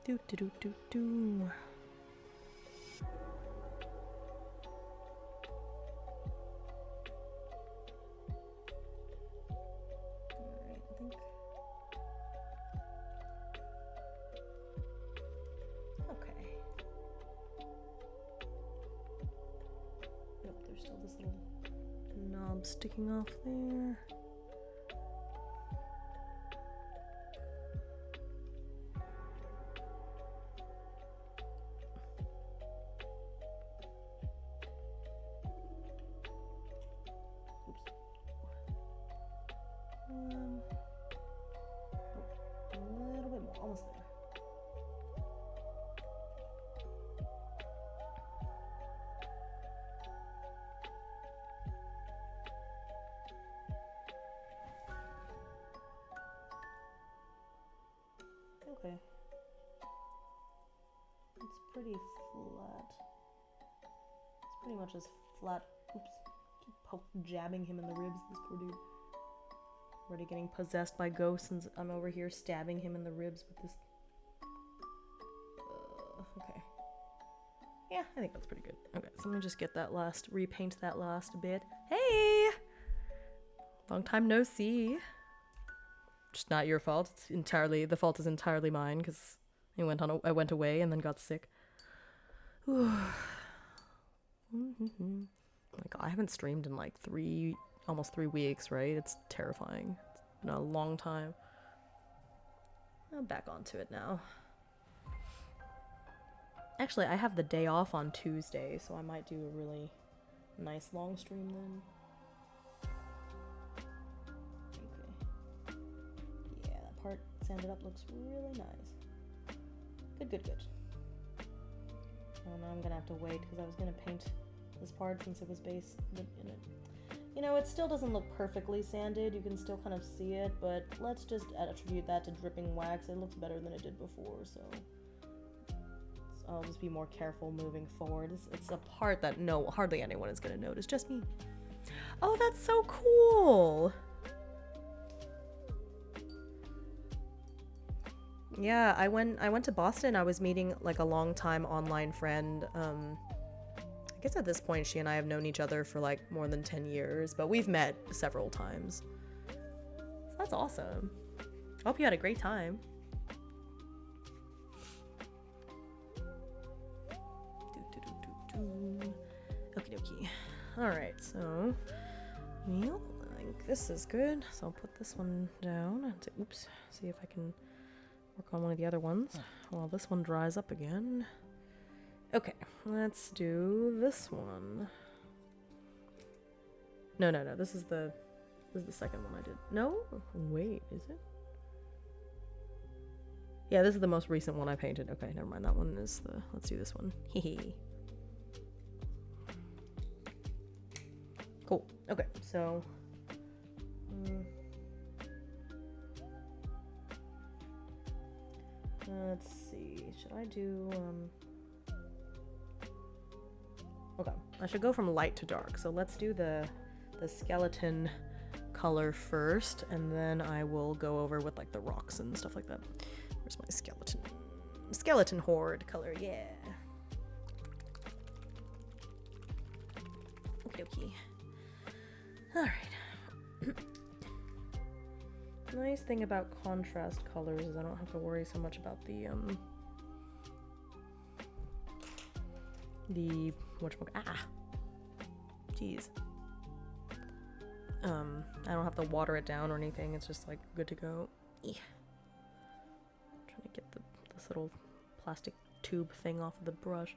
Do do do do do. Alright, I think. Okay. Nope, there's still this little knob sticking off there. Almost there. Okay. It's pretty flat. It's pretty much as flat. Oops. Keep jabbing him in the ribs, this poor dude. Already getting possessed by ghosts, and I'm over here stabbing him in the ribs with this. Okay. Yeah, I think that's pretty good. Okay, so let me just get that last, repaint that last bit. Hey! Long time no see. Just not your fault. It's entirely, the fault is entirely mine, because I went away and then got sick. Like, I haven't streamed in like almost 3 weeks, right? It's terrifying. It's been a long time. I'm back onto it now. Actually, I have the day off on Tuesday, so I might do a really nice long stream then. Okay. Yeah, that part sanded up looks really nice. Good, good, good. Oh, now I'm gonna have to wait because I was gonna paint this part since it was based in it. You know, it still doesn't look perfectly sanded. You can still kind of see it, but let's just attribute that to dripping wax. It looks better than it did before, so I'll just be more careful moving forward. It's a part that hardly anyone is going to notice, just me. Oh, that's so cool! Yeah, I went to Boston. I was meeting like a long-time online friend. I guess at this point she and I have known each other for like more than 10 years, but we've met several times. So that's awesome. I hope you had a great time. Okie dokie. Alright, so well, I think this is good. So I'll put this one down and oops, see if I can work on one of the other ones while this one dries up again. Okay, let's do this one. No, no, no. This is the second one I did. No? Wait, is it? Yeah, this is the most recent one I painted. Okay, never mind. That one is the... Let's do this one. Hehe. Cool. Okay, so... let's see. Should I do... Okay, I should go from light to dark. So let's do the skeleton color first, and then I will go over with like the rocks and stuff like that. Where's my skeleton horde color? Yeah. Okay, okay. All right. Nice thing about contrast colors is I don't have to worry so much about the jeez. I don't have to water it down or anything. It's just like good to go. Trying to get this little plastic tube thing off of the brush.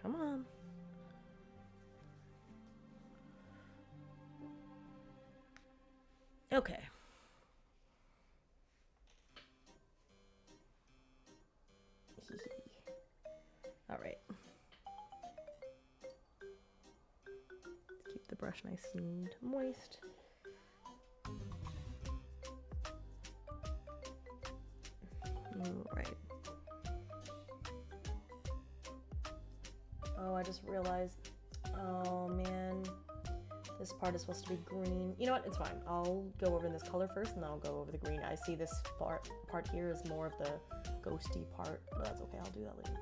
Come on. Okay. All right. Keep the brush nice and moist. All right. Oh, I just realized. Oh man, this part is supposed to be green. You know what? It's fine. I'll go over this color first, and then I'll go over the green. I see this part here is more of the ghosty part, but that's okay. I'll do that later.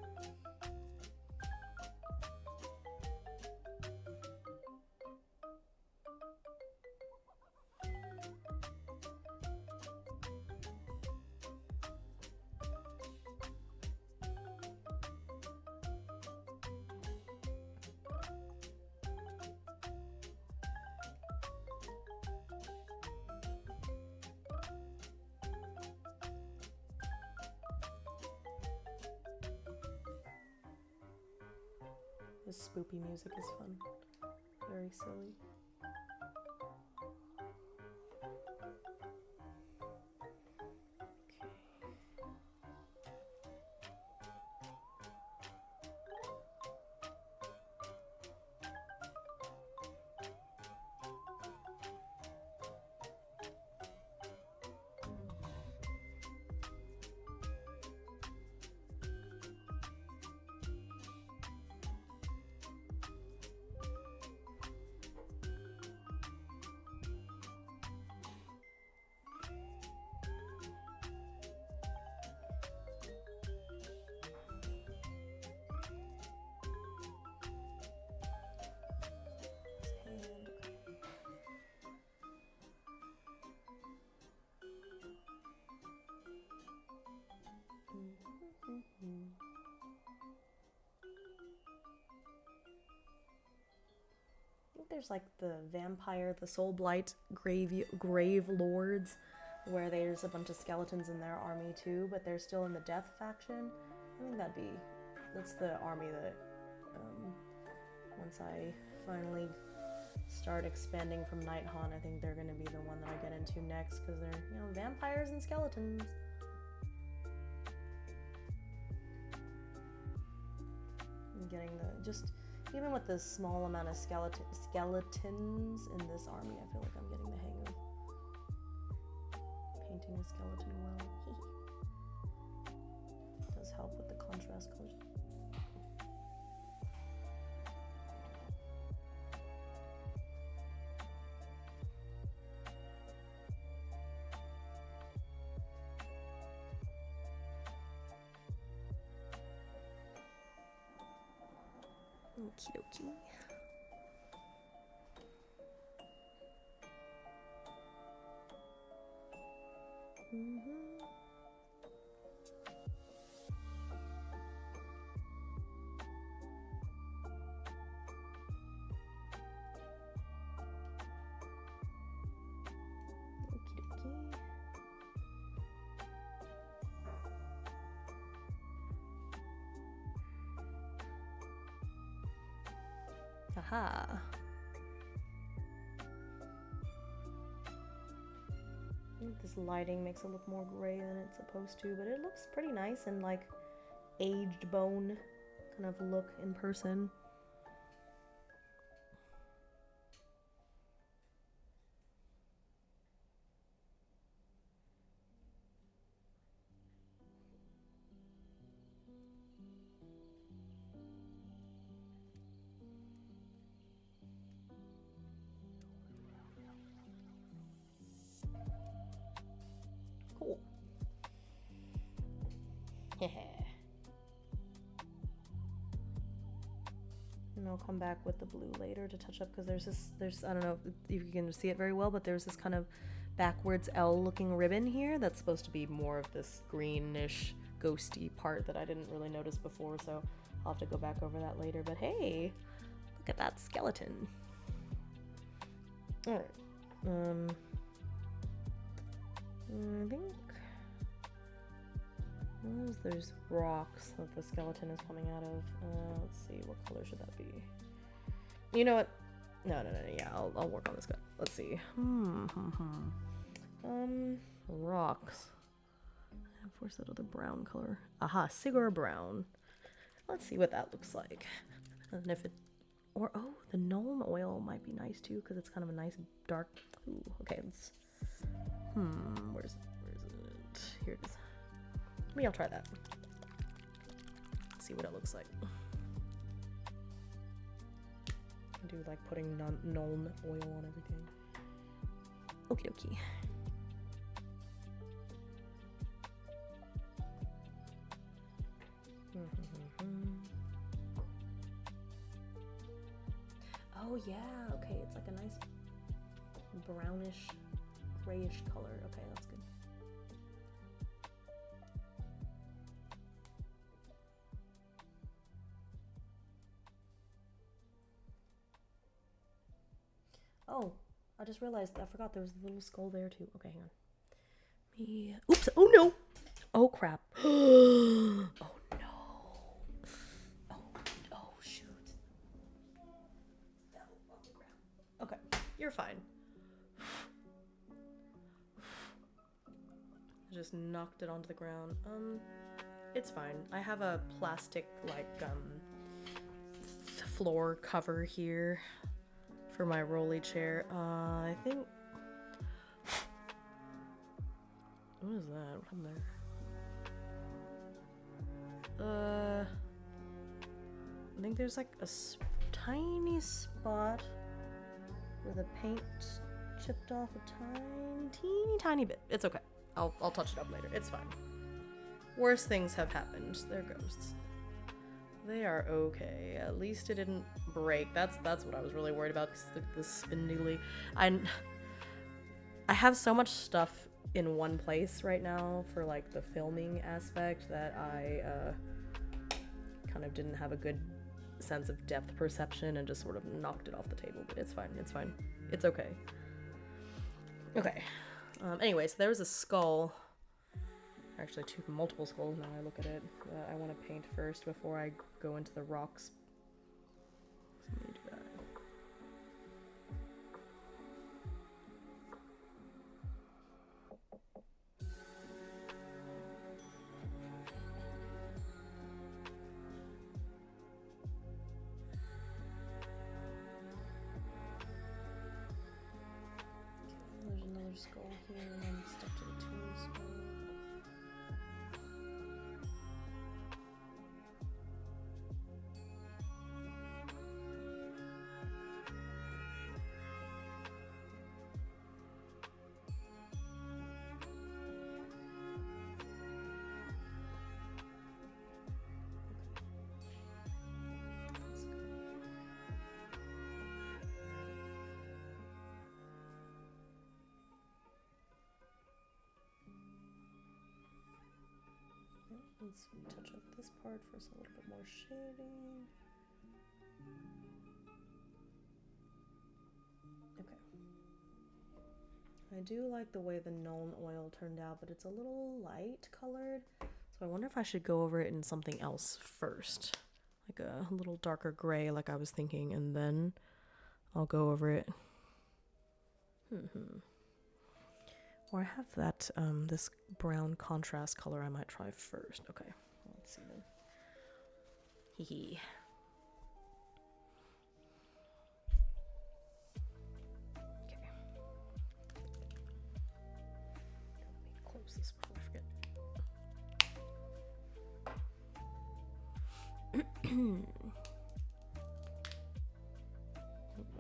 This spoopy music is fun. Very silly. I think there's like the vampire, the soul blight grave lords, where there's a bunch of skeletons in their army too, but they're still in the death faction. I think that's the army that once I finally start expanding from Nighthaunt, I think they're gonna be the one that I get into next, because they're, you know, vampires and skeletons. I'm getting even with the small amount of skeletons in this army, I feel like I'm getting the hang of painting a skeleton well. It does help with the contrast colors. Okie dokie. Haha. I think this lighting makes it look more gray than it's supposed to, but it looks pretty nice and like aged bone kind of look in person. Cool. And I'll come back with the blue later to touch up, because there's I don't know if you can see it very well, but there's this kind of backwards L looking ribbon here that's supposed to be more of this greenish ghosty part that I didn't really notice before, so I'll have to go back over that later. But hey, look at that skeleton. Alright. I think there's rocks that the skeleton is coming out of. Let's see, what color should that be? You know what? No, yeah, I'll work on this guy. Let's see. Rocks. Of course, that other brown color. Aha, Sigmar brown. Let's see what that looks like. And if it, or oh, the gnome oil might be nice too, because it's kind of a nice dark. Ooh, okay, let's. Where is it? Here it is. Maybe I'll try that. See what it looks like. I do like putting gnome oil on everything. Okie dokie. Oh yeah, okay, it's like a nice brownish, grayish color. Okay, that's good. Oh, I just realized I forgot there was a little skull there too. Okay, hang on. Oops! Oh no! Oh crap! Oh no! Oh shoot! Fell on the ground. Okay, you're fine. I just knocked it onto the ground. It's fine. I have a plastic floor cover here for my rolly chair. I think. What is that? What happened there? I think there's like a tiny spot where the paint chipped off a tiny bit. It's okay. I'll touch it up later. It's fine. Worse things have happened. They're ghosts. They are okay. At least it didn't break. That's what I was really worried about, because the spindly. I have so much stuff in one place right now for like the filming aspect that I kind of didn't have a good sense of depth perception and just sort of knocked it off the table. But it's fine. It's fine. It's okay. Okay. Anyway, so there was a skull. Actually, multiple skulls now I look at it. I want to paint first before I go into the rocks. So let me do that. Okay, there's another skull here, and then stuck to the tool skull. Let's touch up this part for a little bit more shading. Okay. I do like the way the gnome oil turned out, but it's a little light colored. So I wonder if I should go over it in something else first. like a little darker gray like I was thinking, and then I'll go over it. Or I have that, this brown contrast color I might try first. Okay, let's see then. Hee hee. Okay. Let me close this before I forget.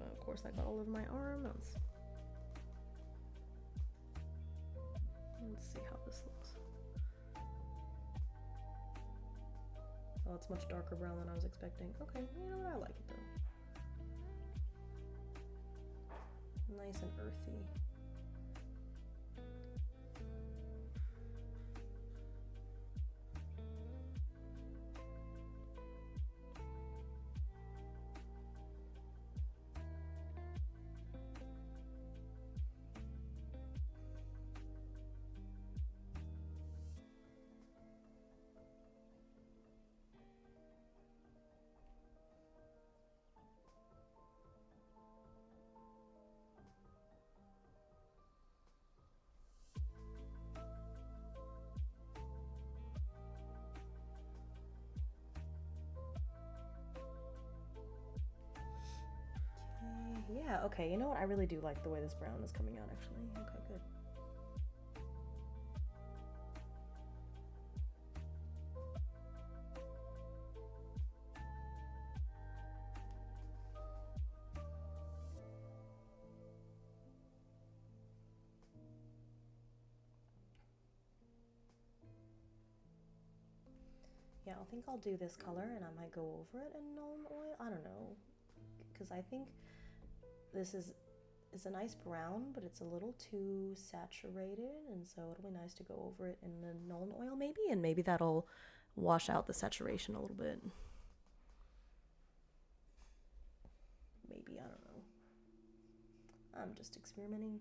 Of course, I got all over my arm. Let's see how this looks. Oh, it's much darker brown than I was expecting. Okay, you know what? I like it though. Nice and earthy. Yeah, okay, you know what? I really do like the way this brown is coming out, actually. Okay, good. Yeah, I think I'll do this color, and I might go over it in Nuln Oil. I don't know, because I think this is a nice brown, but it's a little too saturated, and so it'll be nice to go over it in the Nuln Oil maybe, and maybe that'll wash out the saturation a little bit. Maybe, I don't know. I'm just experimenting.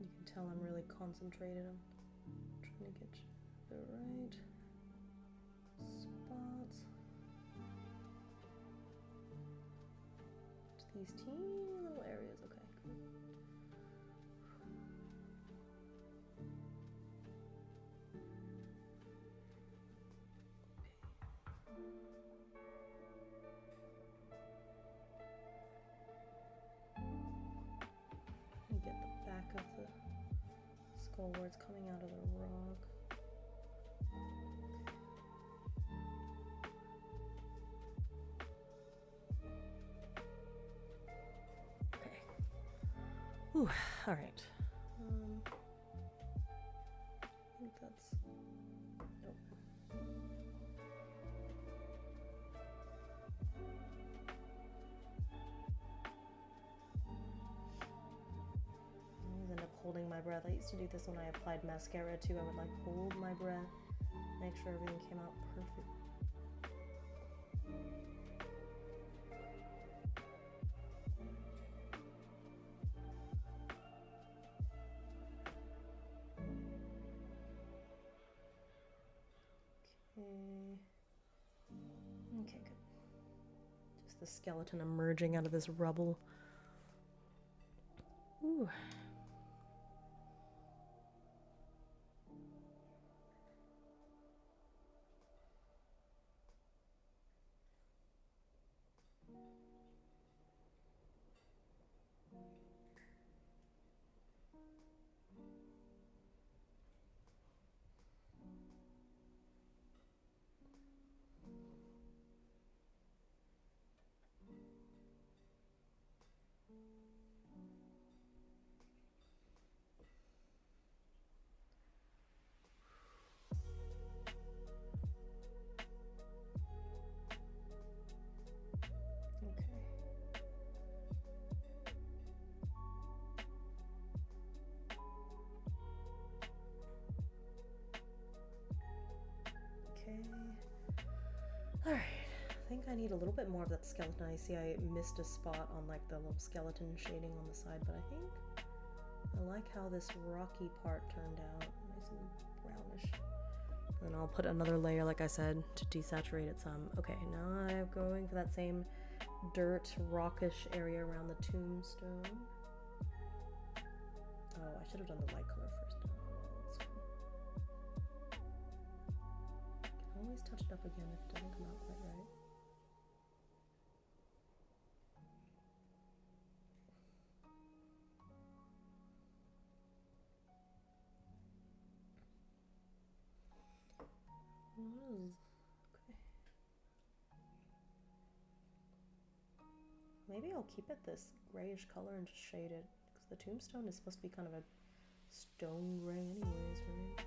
You can tell I'm really concentrated. I'm trying to get the right spots. Just these teeny little areas. Okay, good. Get the back of the skull where it's coming out of the rock. Okay. Ooh, all right. I think that's. Nope. End up holding my breath. I used to do this when I applied mascara too. I would like hold my breath, make sure everything came out perfect. the skeleton emerging out of this rubble. Ooh. Alright, I think I need a little bit more of that skeleton. I see I missed a spot on like the little skeleton shading on the side, but I think I like how this rocky part turned out. Nice and brownish. And then I'll put another layer, like I said, to desaturate it some. Okay, now I'm going for that same dirt, rockish area around the tombstone. Oh, I should have done the light color first. Always touch it up again if it doesn't come out quite right. Okay. Maybe I'll keep it this grayish color and just shade it, because the tombstone is supposed to be kind of a stone gray anyways, right?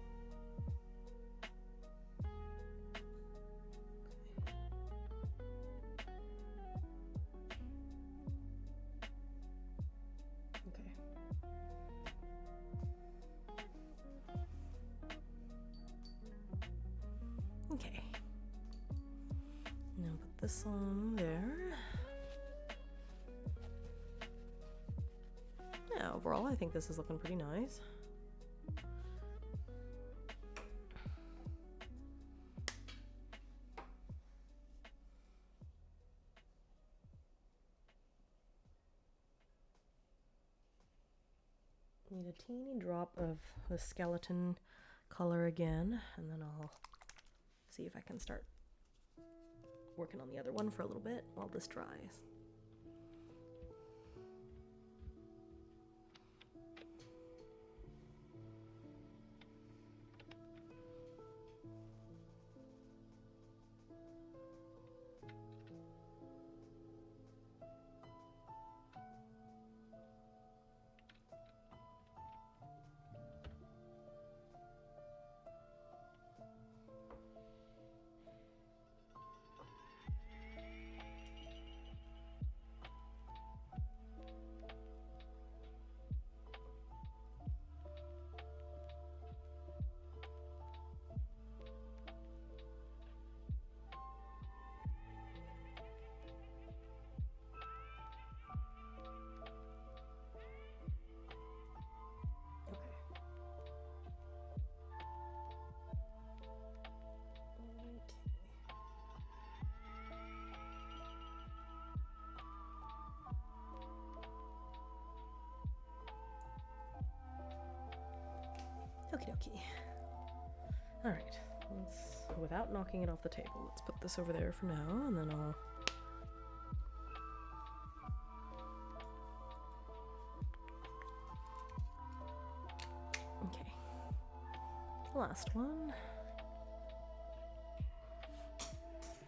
Okay. Now put this on there. Yeah, overall I think this is looking pretty nice. Need a teeny drop of the skeleton color again, and then I'll see if I can start working on the other one for a little bit while this dries. Okie dokie. Alright, without knocking it off the table, let's put this over there for now, and then I'll... Okay. Last one.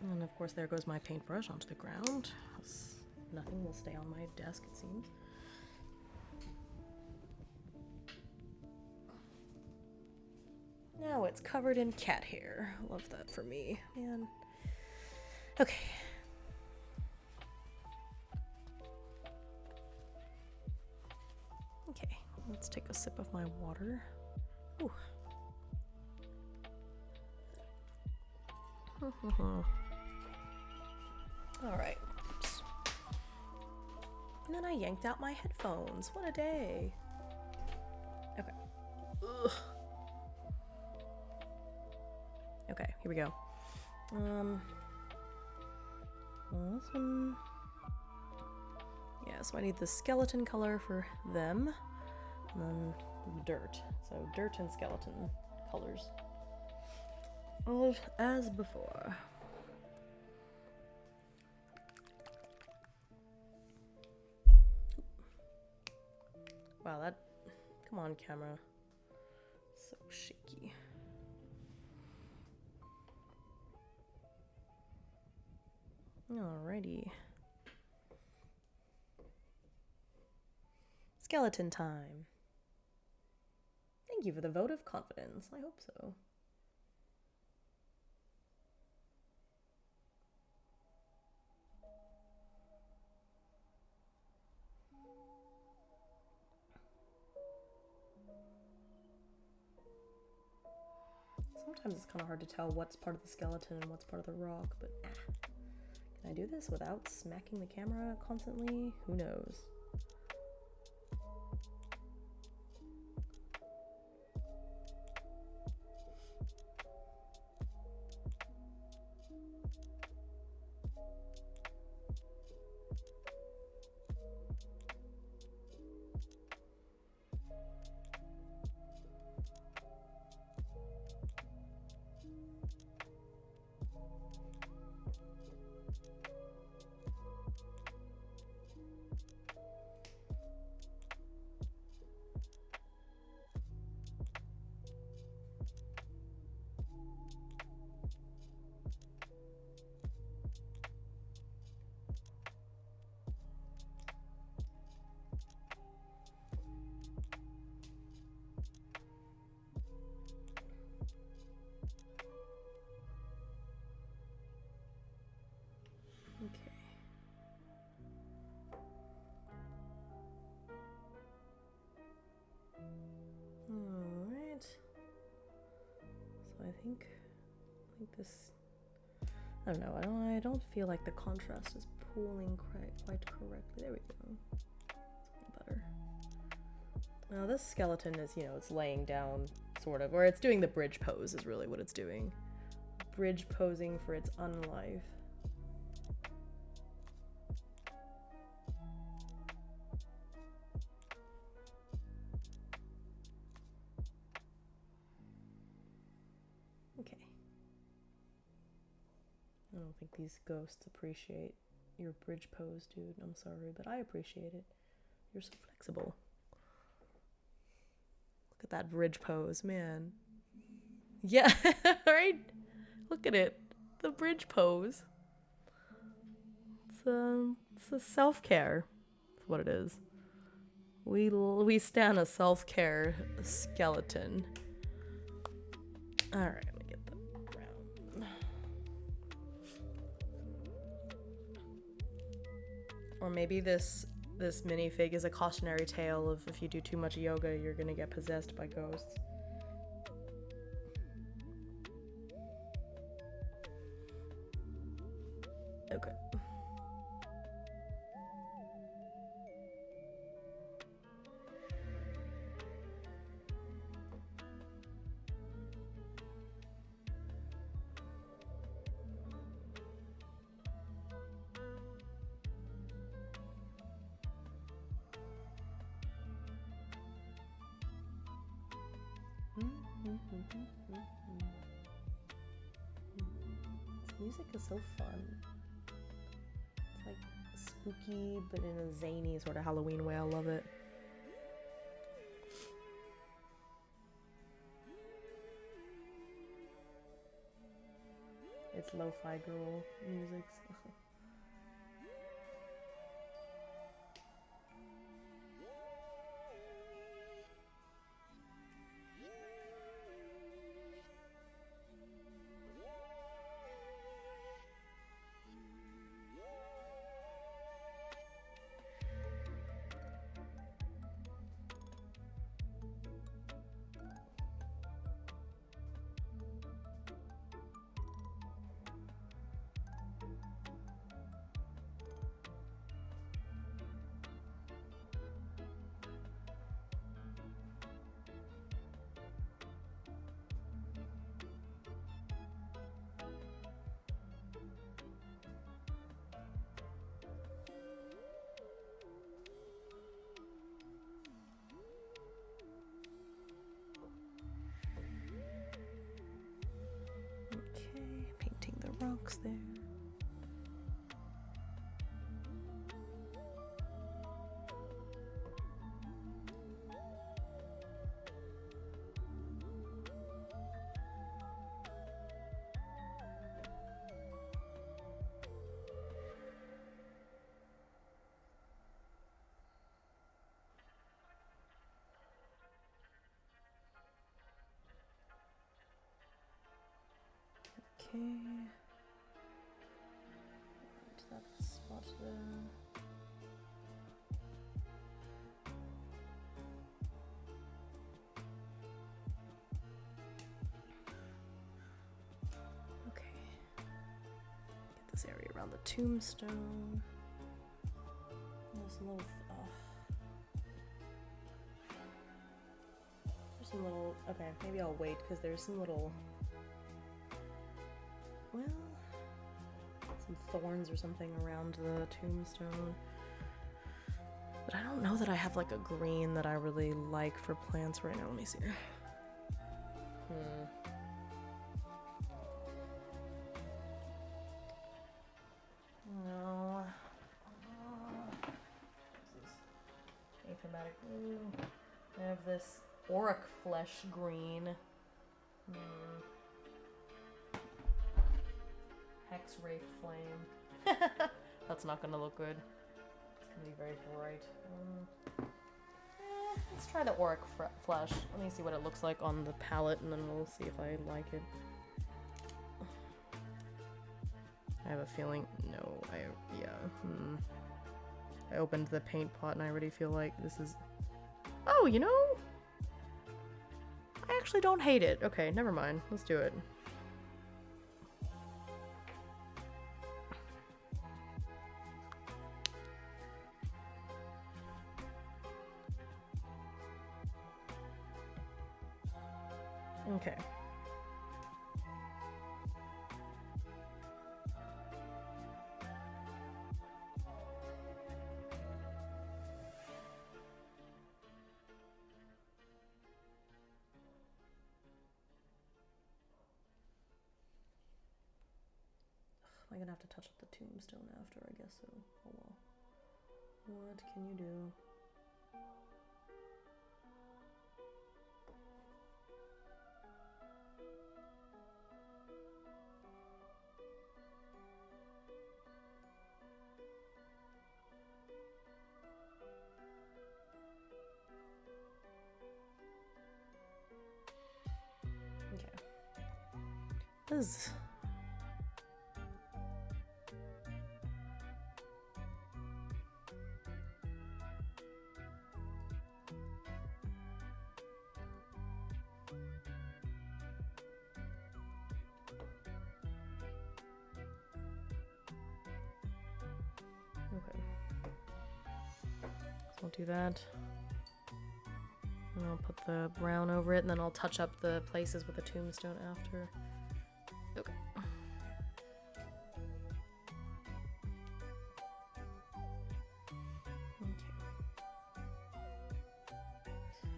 And of course there goes my paintbrush onto the ground. Nothing will stay on my desk, it seems. Now it's covered in cat hair. Love that for me, man. Okay. Okay, let's take a sip of my water. Ooh. All right. Oops. And then I yanked out my headphones. What a day. Okay. Ugh. Okay, here we go. This one so I need the skeleton color for them, and then dirt. So dirt and skeleton colors. All as before. Wow, that... Come on, camera. So shaky. Alrighty. Skeleton time. Thank you for the vote of confidence. I hope so. Sometimes it's kind of hard to tell what's part of the skeleton and what's part of the rock, but Can I do this without smacking the camera constantly? Who knows? Okay. All right. So I think this. I don't know. I don't feel like the contrast is pooling quite correctly. There we go. It's a little better. Now this skeleton is, it's laying down, sort of, or it's doing the bridge pose is really what it's doing. Bridge posing for its unlife. Okay. I don't think these ghosts appreciate your bridge pose, dude. I'm sorry, but I appreciate it. You're so flexible. Look at that bridge pose, man. Yeah, right? Look at it. The bridge pose. It's a self-care. That's what it is. We stand a self-care skeleton. All right, let me get the brown. Or maybe this minifig is a cautionary tale of if you do too much yoga, you're gonna get possessed by ghosts. Okay. This music is so fun. It's like spooky, but in a zany sort of Halloween way. I love it. It's lo-fi girl music. So. box there. Okay. To that spot there. Okay. Get this area around the tombstone. There's some little. There's some little. Okay, maybe I'll wait because there's some little. Well, some thorns or something around the tombstone. But I don't know that I have like a green that I really like for plants right now. Let me see. No. This is achromatic blue. I have this auric flesh green. X-ray flame. That's not gonna look good. It's gonna be very bright. Let's try the auric flesh. Let me see what it looks like on the palette, and then we'll see if I like it. I have a feeling. No, I opened the paint pot, and I already feel like this is. Oh, you know, I actually don't hate it. Okay, never mind. Let's do it. Okay. I'm gonna have to touch up the tombstone after, I guess so. Oh well. What can you do? This. Okay. So I'll do that. And I'll put the brown over it, and then I'll touch up the places with the tombstone after. Okay.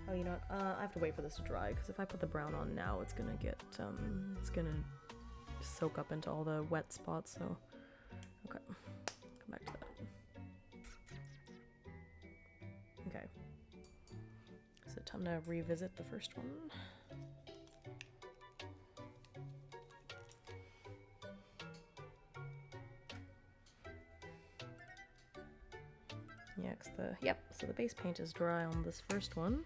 Oh, you know what? I have to wait for this to dry, because if I put the brown on now, it's gonna get, it's gonna soak up into all the wet spots, so... Okay. Come back to that. Okay. Is it time to revisit the first one? Yeah, yep, so the base paint is dry on this first one.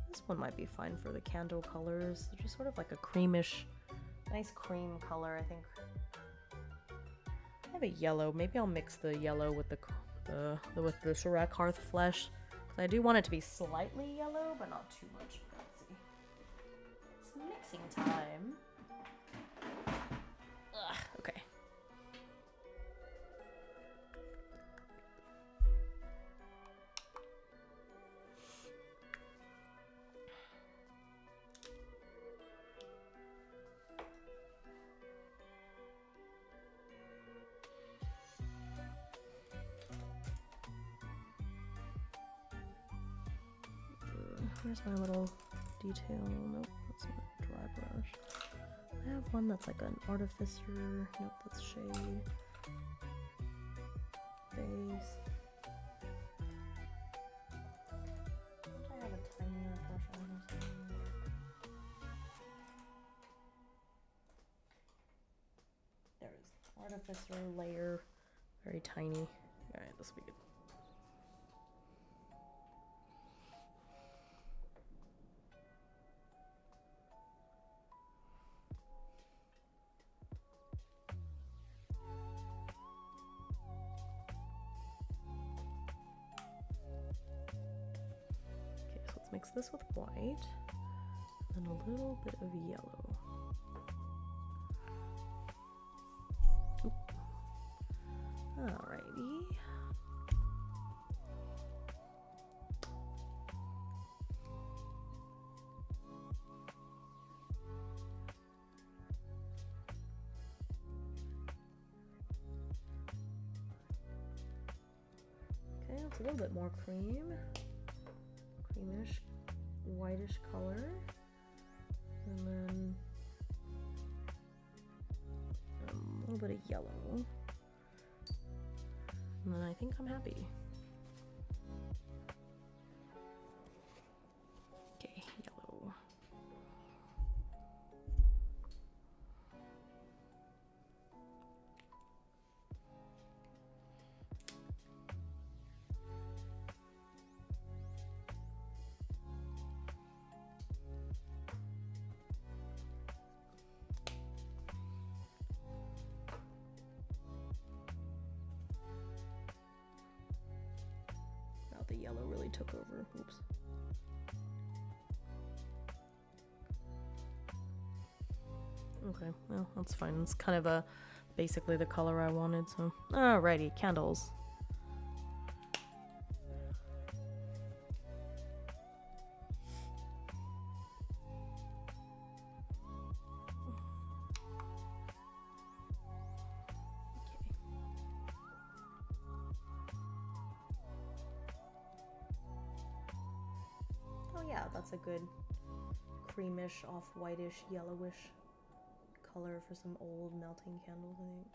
This one might be fine for the candle colors. They're just sort of like a creamish, nice cream color, I think. I have a yellow. Maybe I'll mix the yellow with the Serac Hearth flesh. Because I do want it to be slightly yellow, but not too much. Let's see. It's mixing time. Ugh, okay. Where's my little detail? Nope, that's not dry brush. I have one that's like an artificer. Nope, that's shade. Base. I have a tinier brush on or something. There it is. Artificer layer. Very tiny. Alright, this will be good. Mix this with white and a little bit of yellow. Oop. Alrighty. Okay, that's a little bit more cream. Creamish, whitish color, and then a little bit of yellow, and then I think I'm happy. Okay, yellow. The yellow really took over. Oops. Okay, well, that's fine. It's kind of basically the color I wanted, so. Alrighty, candles. Yeah, that's a good creamish, off-whitish, yellowish color for some old melting candles, I think.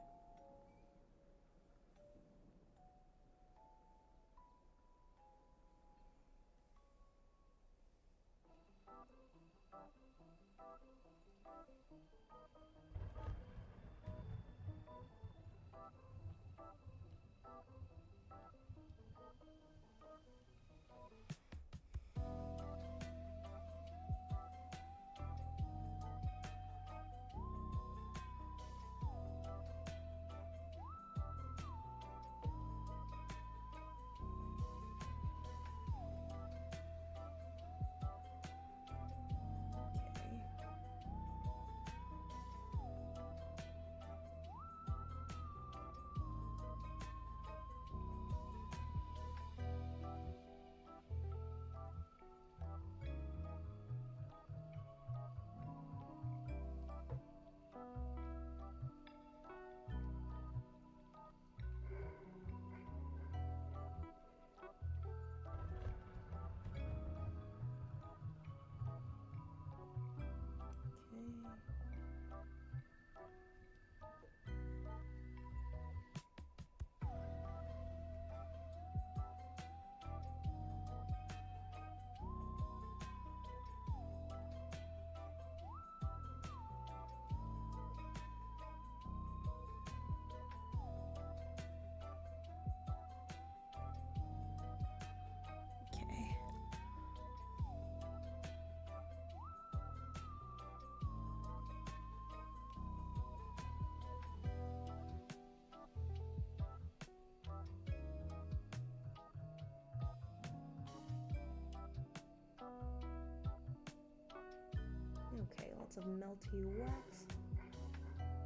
Okay, lots of melty wax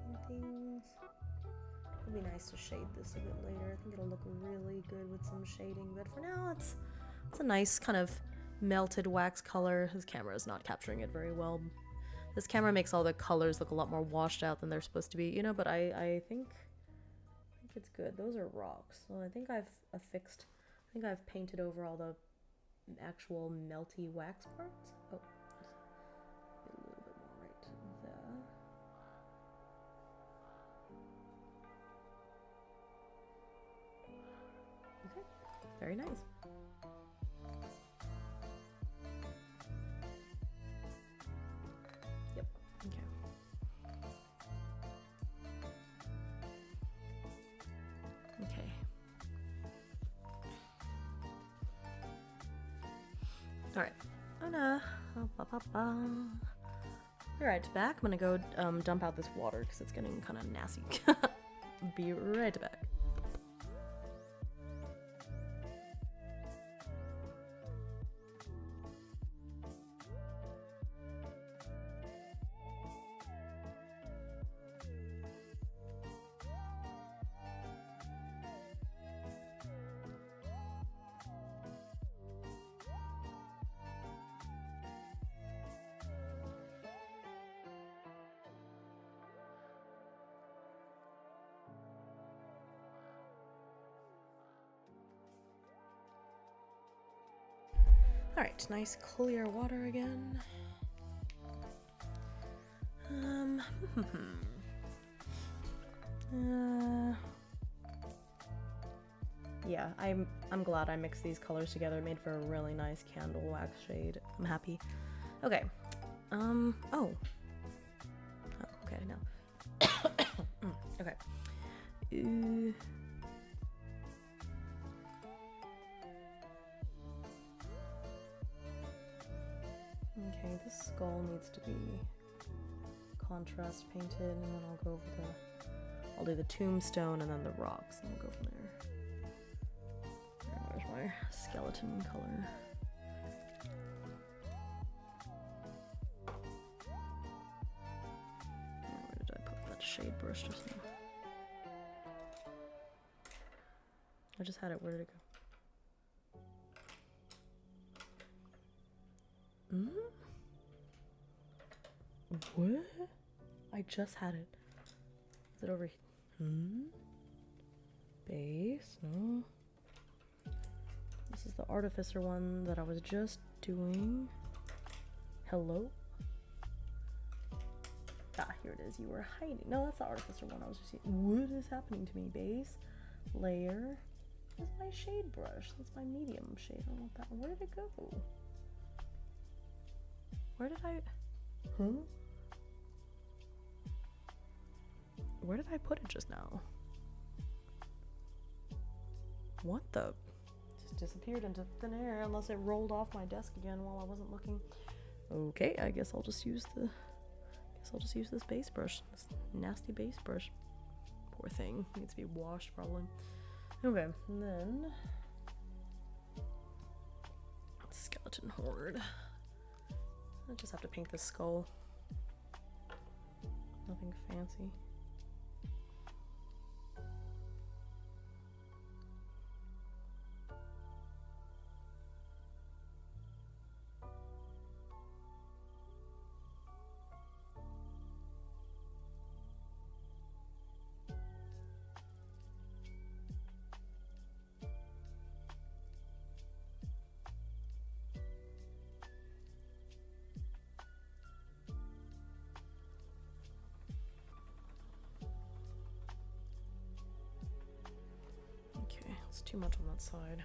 and things. It'd be nice to shade this a bit later. I think it'll look really good with some shading, but for now it's a nice kind of melted wax color. This camera is not capturing it very well. This camera makes all the colors look a lot more washed out than they're supposed to be, you know, but I think it's good. Those are rocks. So I think I've painted over all the actual melty wax parts. Oh, a little bit more right there. Okay, very nice. Yep, okay. Okay. Alright. Alright, back. I'm gonna go dump out this water because it's getting kind of nasty. Be right back. Alright, nice clear water again. Yeah, I'm glad I mixed these colors together. It made for a really nice candle wax shade. I'm happy. Okay. Oh, okay, now. Okay. Okay, this skull needs to be contrast painted, and then I'll go over I'll do the tombstone and then the rocks, and we'll go from there. There's my skeleton color. Where did I put that shade brush just now? I just had it. Where did it go? What? I just had it. Is it over here? Base? No. This is the artificer one that I was just doing. Hello? Ah, here it is. You were hiding. No, that's the artificer one I was just using. What is happening to me? Base? Layer? That's my shade brush. That's my medium shade. I don't want that one. Where did it go? Where did I... Huh? Where did I put it just now? What the? Just disappeared into thin air unless it rolled off my desk again while I wasn't looking. Okay, I guess I'll just use the... this base brush. This nasty base brush. Poor thing. Needs to be washed probably. Okay, and then... Skeleton horde. I just have to paint this skull. Nothing fancy. It's too much on that side.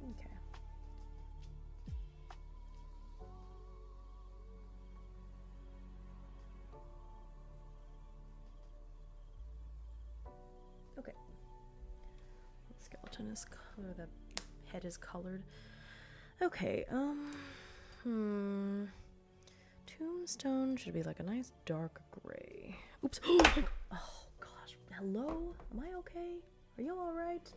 Okay. Okay. The skeleton is colored, the head is colored. Okay, tombstone should be like a nice dark gray. Oops. Oh gosh. Hello? Am I okay? Are you alright?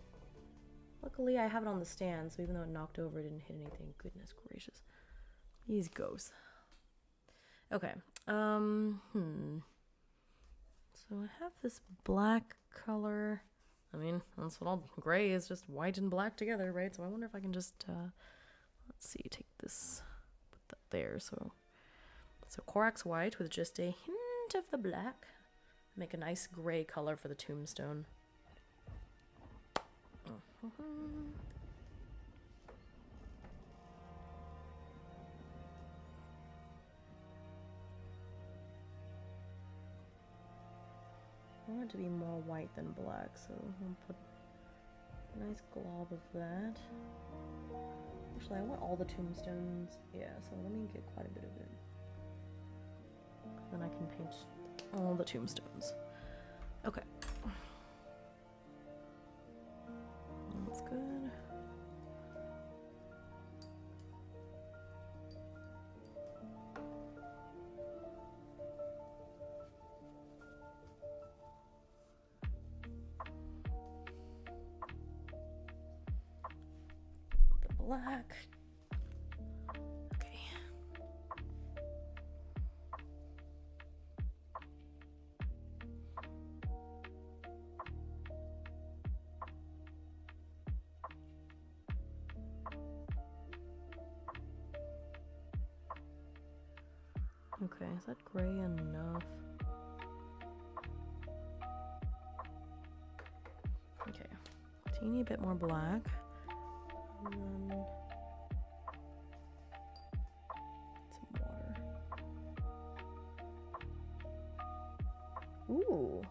Luckily I have it on the stand, so even though it knocked over, it didn't hit anything. Goodness gracious. These ghosts. Okay. So I have this black color. I mean, that's what all gray is, just white and black together, right? So I wonder if I can just, let's see, take this, put that there. So Korak's white with just a hint of the black. Make a nice gray color for the tombstone. I want it to be more white than black, so I'll put a nice glob of that. Actually, I want all the tombstones. Yeah, so let me get quite a bit of it. Then I can paint all the tombstones. Okay. That's good. The black. Okay. Okay, is that gray enough? Okay, teeny bit more black. And then some water. Ooh,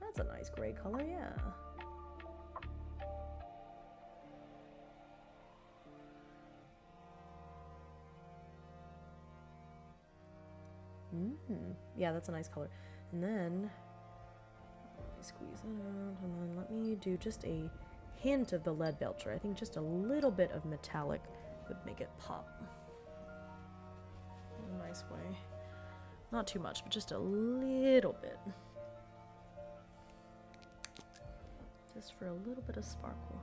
that's a nice gray color, yeah. Yeah, that's a nice color. And then let me squeeze it out, and then let me do just a hint of the lead belcher. I think just a little bit of metallic would make it pop in a nice way. Not too much, but just a little bit. Just for a little bit of sparkle.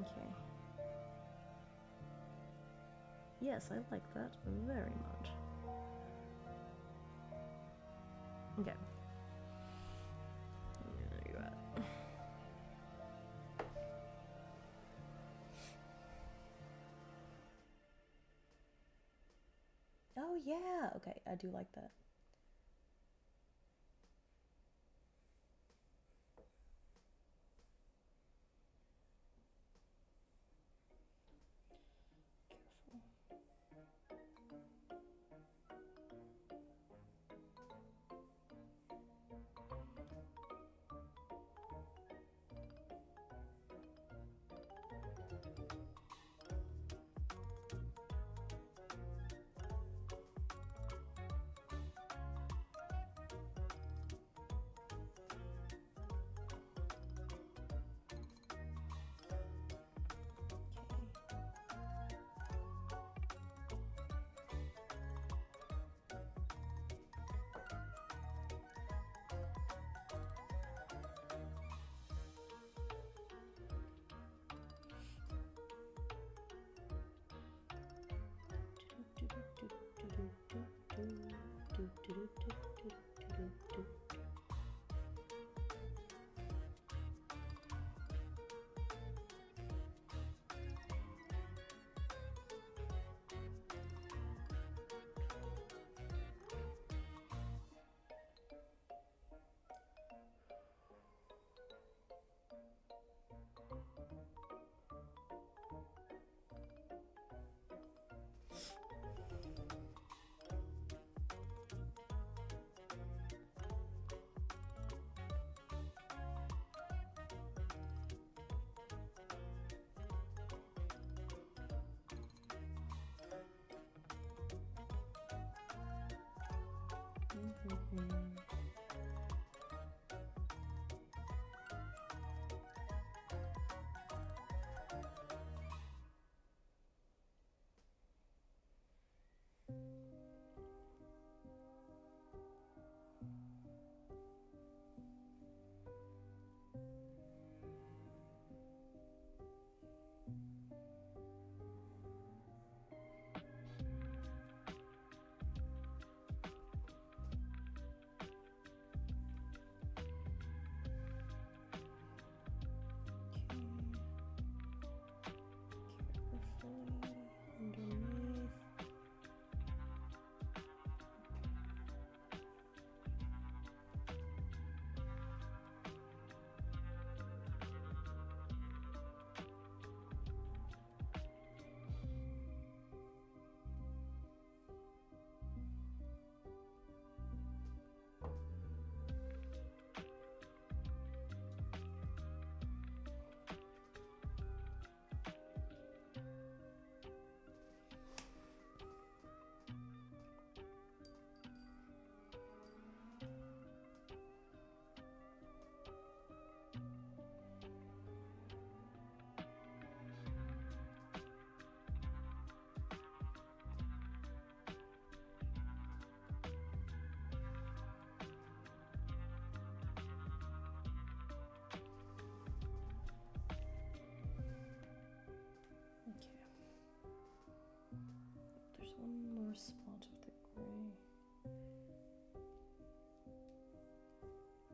Okay. Yes, I like that very much. Okay. There you are. Oh yeah, okay, I do like that.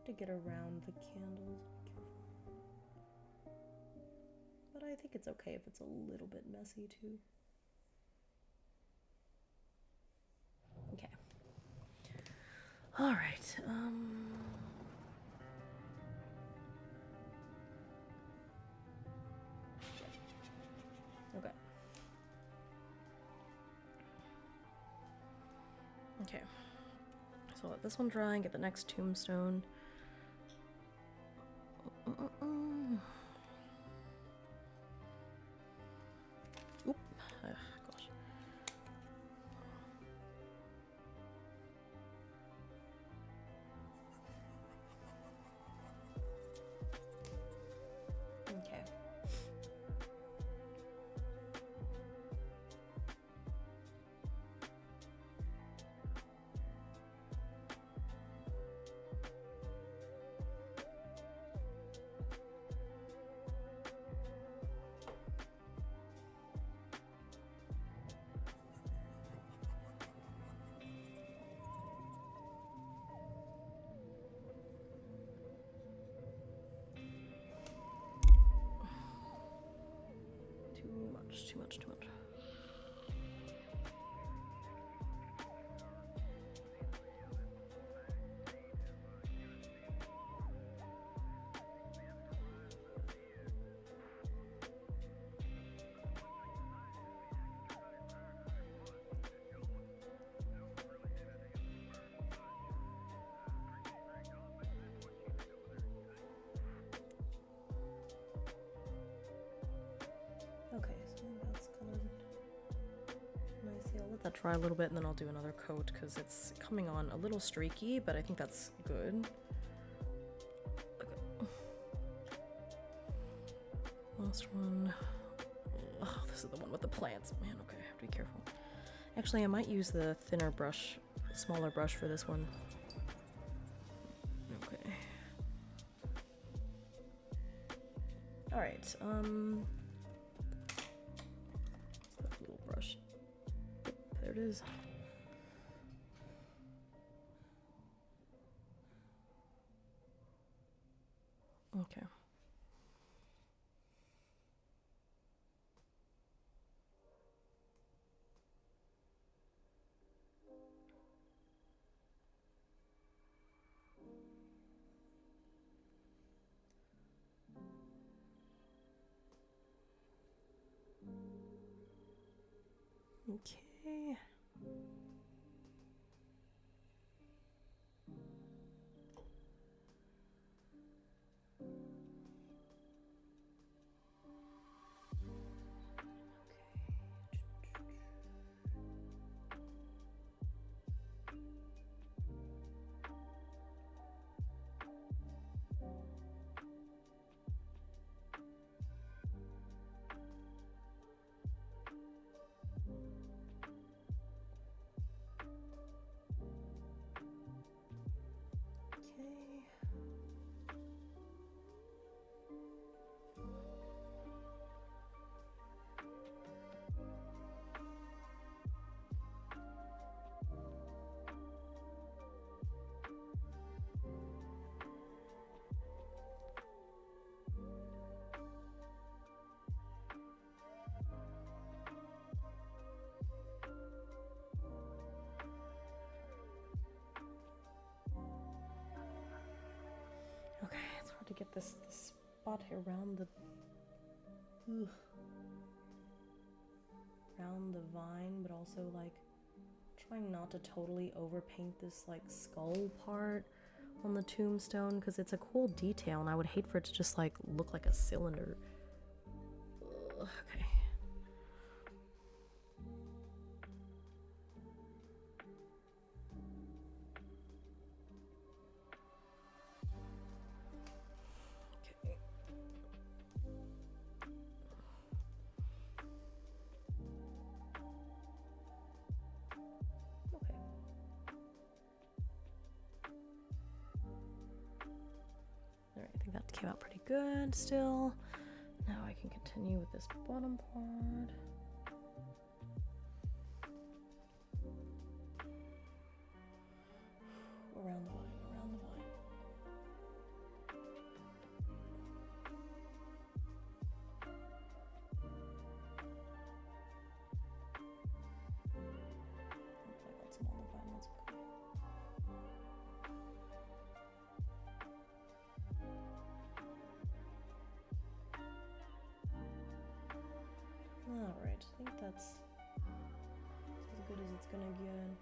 to get around the candles. But I think it's okay if it's a little bit messy too. Okay. All right. Okay. Okay. So let this one dry and get the next tombstone. Oop. Gosh. Okay. Too much. Okay, so that's colored nicely. I'll let that dry a little bit and then I'll do another coat because it's coming on a little streaky, but I think that's good. Okay. Last one. Oh, this is the one with the plants. Man, okay, I have to be careful. Actually, I might use the thinner brush, smaller brush for this one. Okay. Alright, that little brush. There it is. Okay. Okay. Okay, it's hard to get this spot around the around the vine, but also like trying not to totally overpaint this like skull part on the tombstone because it's a cool detail and I would hate for it to just like look like a cylinder. Okay. Came out pretty good still. Now I can continue with this bottom part. Around the vine, around the vine. that's as good as it's gonna get.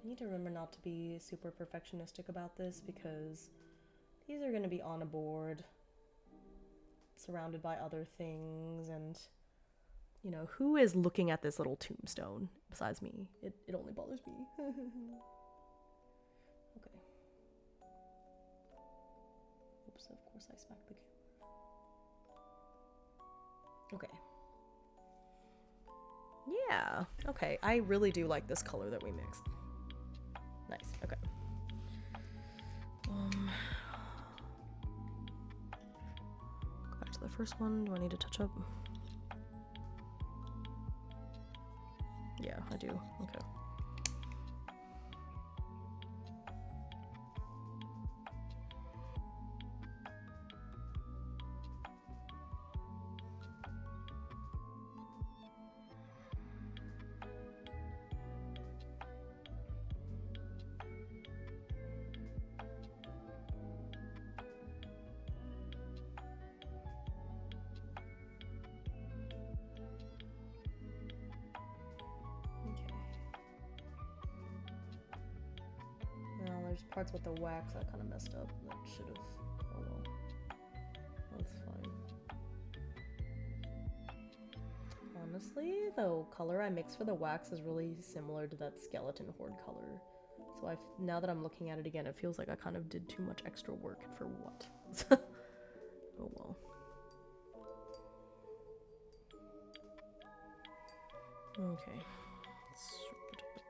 I need to remember not to be super perfectionistic about this because these are gonna be on a board, surrounded by other things, and you know, who is looking at this little tombstone besides me? It only bothers me. Okay. Oops, of course I smacked the camera. Okay. Yeah, okay. I really do like this color that we mixed. Nice, okay. Go back to the first one. Do I need to touch up? Yeah, I do. Okay. There's parts with the wax I kind of messed up. That should have. Oh well. That's fine. Honestly, the color I mixed for the wax is really similar to that skeleton horde color. So now that I'm looking at it again, it feels like I kind of did too much extra work for what? Oh well. Okay.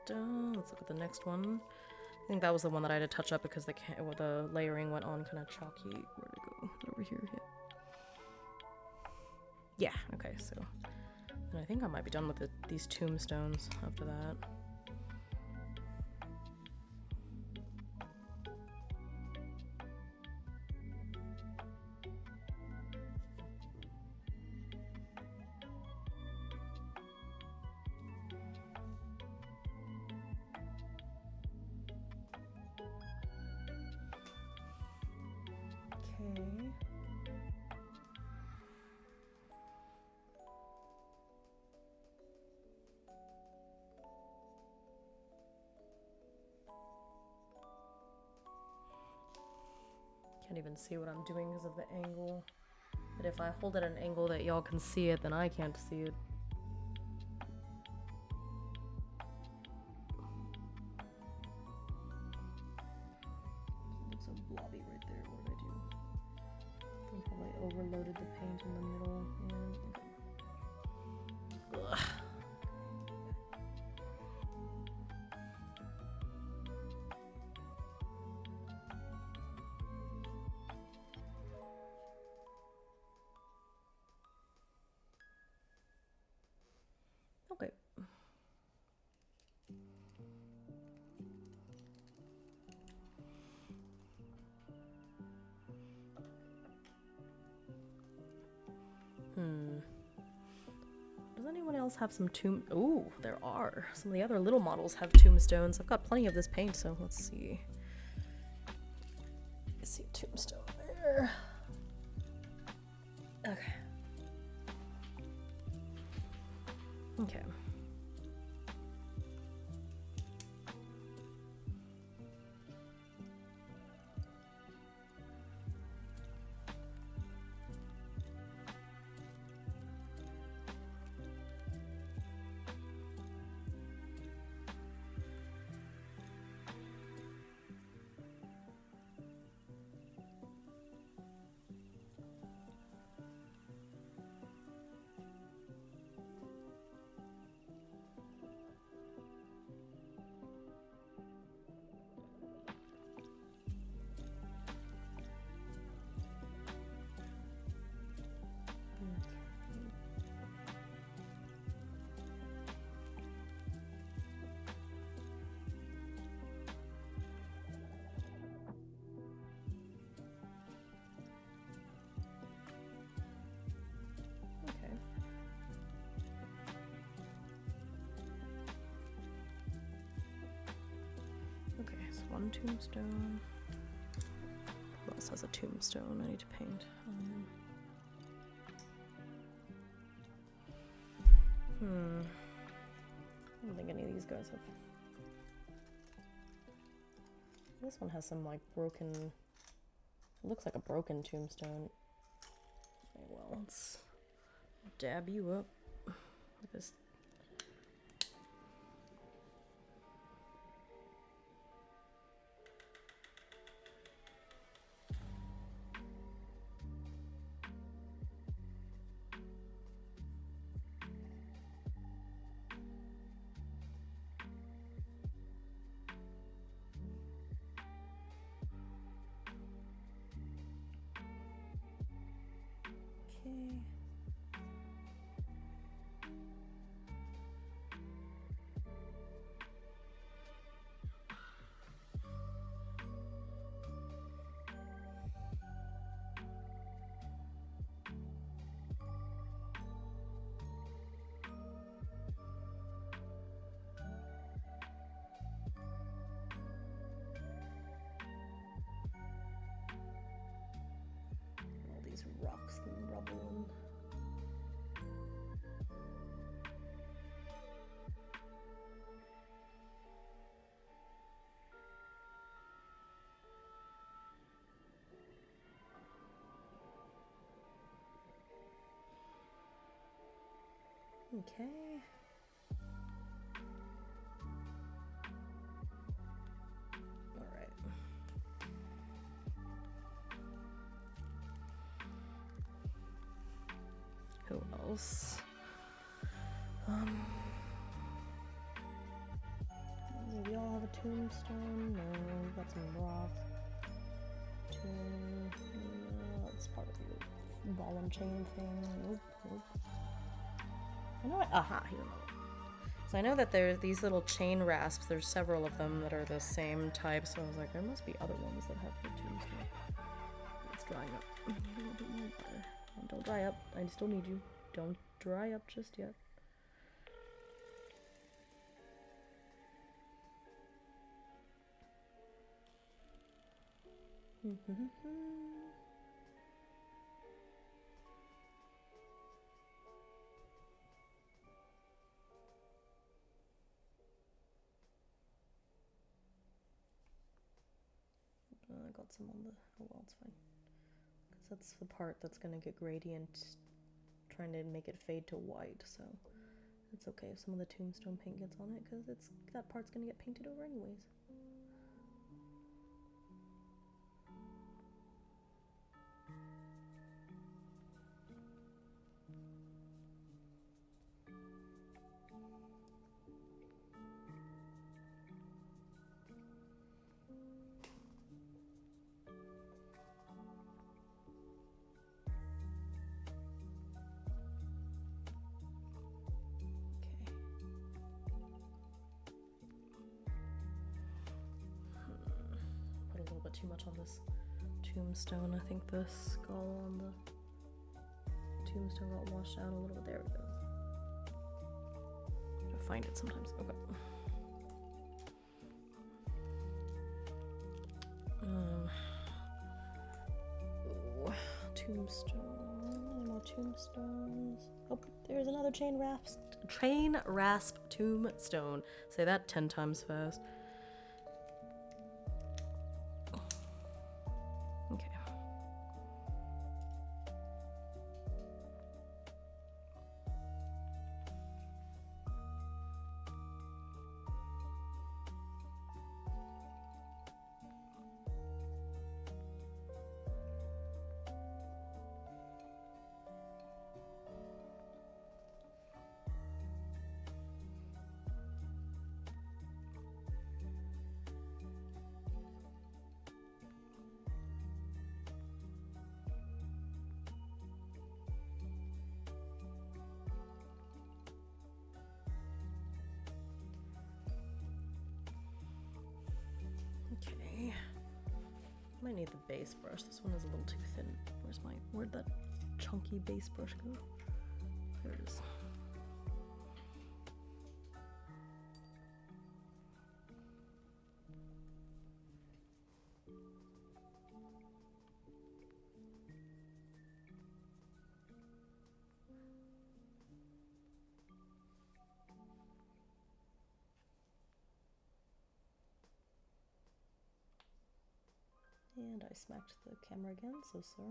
Let's look at the next one. I think that was the one that I had to touch up because the layering went on kind of chalky. Where'd it go? Over here. Yeah, okay, so. And I think I might be done with these tombstones after that. Can't even see what I'm doing because of the angle. But if I hold it at an angle that y'all can see it, then I can't see it. It looks so blobby right there. What did I do? I probably overloaded the paint in the middle. Ugh. Okay. Does anyone else have some Ooh, there are. Some of the other little models have tombstones. I've got plenty of this paint, so let's see. I see a tombstone there. Okay. Okay. One tombstone. Who else has a tombstone I need to paint? I don't think any of these guys have. This one has some like broken. It looks like a broken tombstone. Okay, well, let's dab you up with this. Rocks and rubble and okay. All right. Who else? We all have a tombstone. No, we've got some rock. That's part of your ball and chain thing. Nope, nope. I know. Aha! Here. So I know that there's these little chain rasps. There's several of them that are the same type. So I was like, there must be other ones that have the tombstone. It's drying up. A little bit more water. Don't dry up. I still need you. Don't dry up just yet. I got some on the. Oh well, it's fine. Because that's the part that's gonna get gradient, trying to make it fade to white. So it's okay if some of the tombstone paint gets on it, because it's that part's gonna get painted over anyways. Too much on this tombstone. I think the skull on the tombstone got washed out a little bit. There we go. I find it sometimes. Okay. Ooh, tombstone. More tombstones. Oh, there's another chain rasp tombstone. Say that 10 times fast. Okay. Okay. Might need the base brush. This one is a little too thin. Where'd that chunky base brush go? There it is. And I smacked the camera again, so sorry.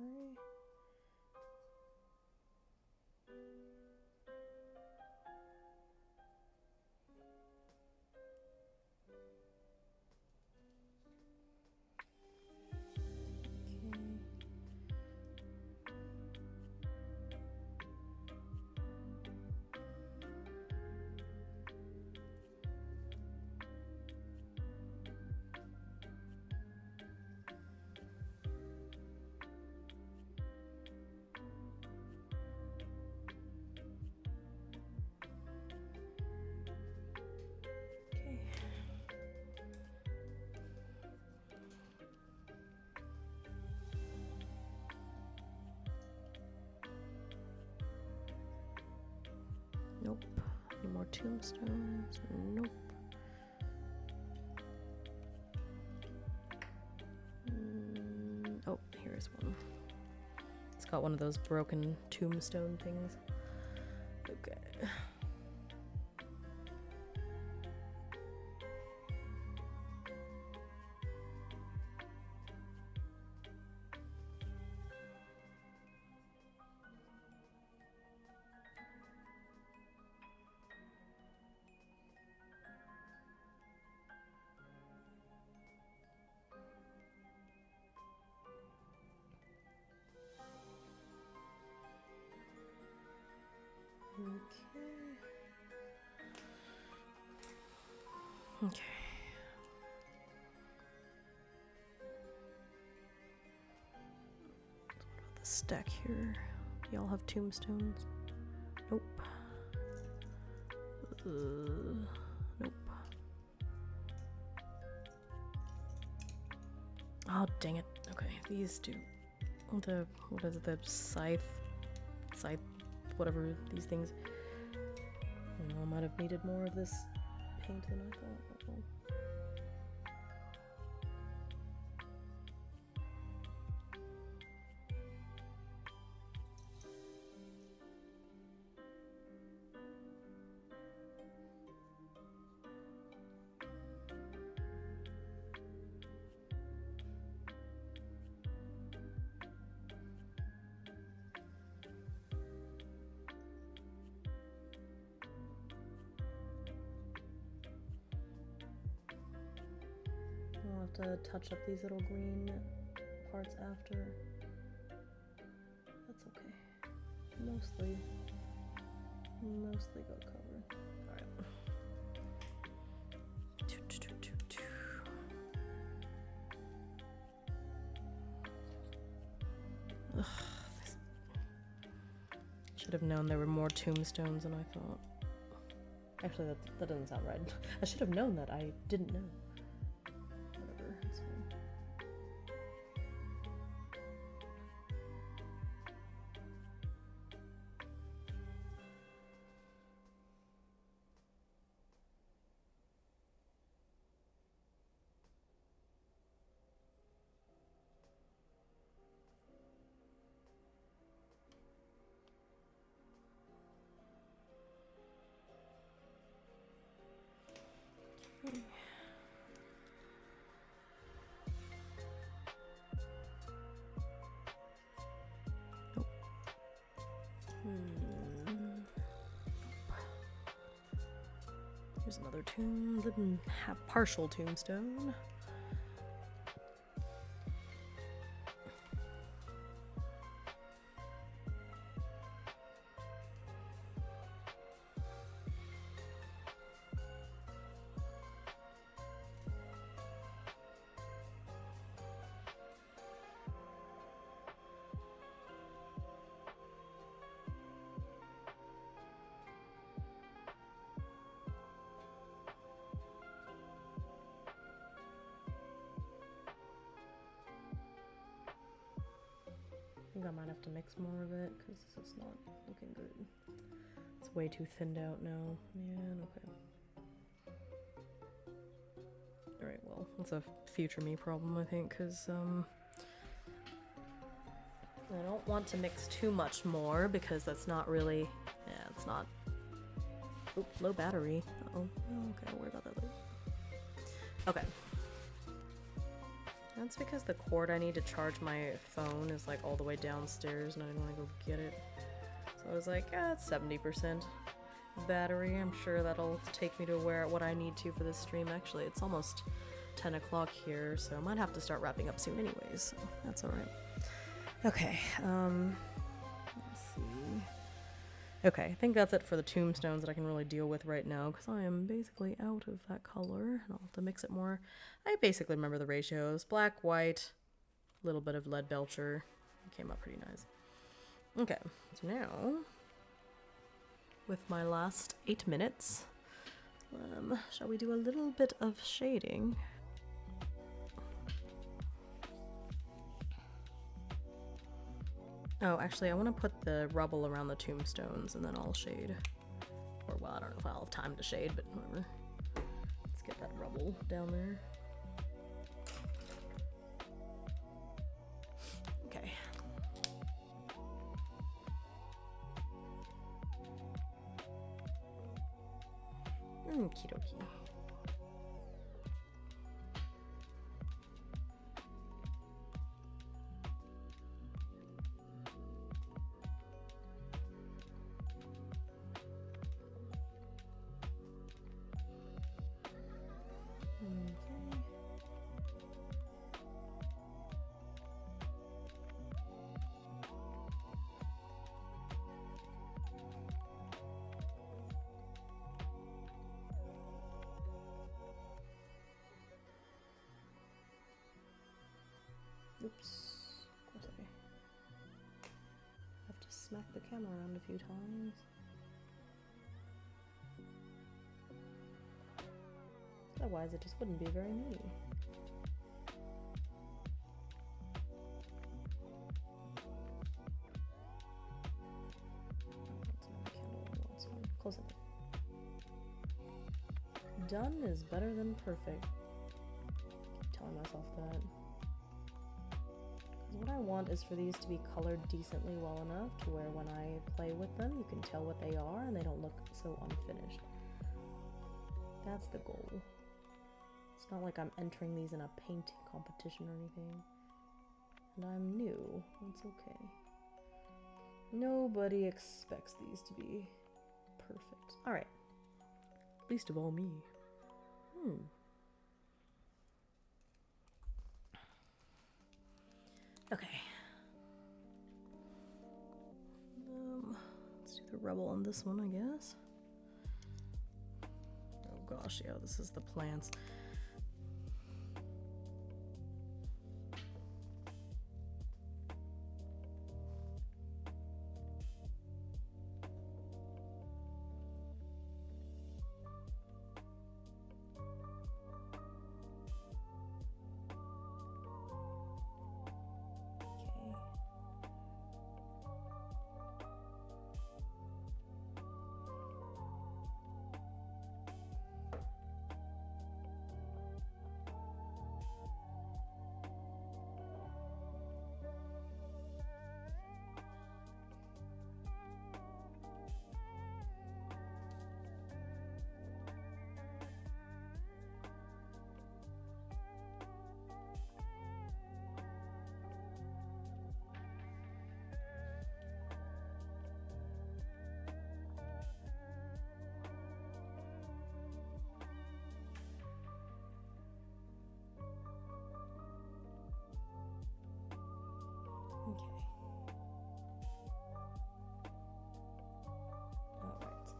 Nope. Any more tombstones? Nope. Oh, here's one. It's got one of those broken tombstone things. Okay. Okay. So what about the stack here? Do y'all have tombstones? Nope. Nope. Oh, dang it. Okay, these two. What is it? The scythe, whatever these things. I don't know, I might have needed more of this paint than I thought. I'll have to touch up these little green parts after. That's okay. Mostly got covered. Alright. Should have known there were more tombstones than I thought. Actually, that doesn't sound right. I should have known that. I didn't know. Whatever, it's fine. Here's another tomb, the partial tombstone. I think I might have to mix more of it because this is not looking good. It's way too thinned out now. Man, okay. Alright, well, that's a future me problem, I think, because I don't want to mix too much more because that's not really, yeah, it's not. Oop, low battery. Uh-oh. Okay, I'll worry about that later. Okay. That's because the cord I need to charge my phone is like all the way downstairs and I didn't want to go get it. So I was like, it's 70% battery. I'm sure that'll take me to what I need to for this stream. Actually, it's almost 10 o'clock here, so I might have to start wrapping up soon anyways, so that's alright. Okay, let's see. Okay, I think that's it for the tombstones that I can really deal with right now, because I am basically out of that color, and I'll have to mix it more. I basically remember the ratios. Black, white, a little bit of lead belcher. It came up pretty nice. Okay, so now, with my last 8 minutes, shall we do a little bit of shading? Oh, actually, I want to put the rubble around the tombstones and then I'll shade. Or, well, I don't know if I'll have time to shade, but whatever. Let's get that rubble down there. Okay. Okie dokie. Oops. Of course I have to smack the camera around a few times. Otherwise it just wouldn't be very me. Close enough. Done is better than perfect. Keep telling myself that. What I want is for these to be colored decently well enough to where when I play with them, you can tell what they are and they don't look so unfinished. That's the goal. It's not like I'm entering these in a painting competition or anything. And I'm new. That's okay. Nobody expects these to be perfect. Alright. Least of all me. Okay. Let's do the rubble on this one, I guess. Oh gosh, yeah, this is the plants.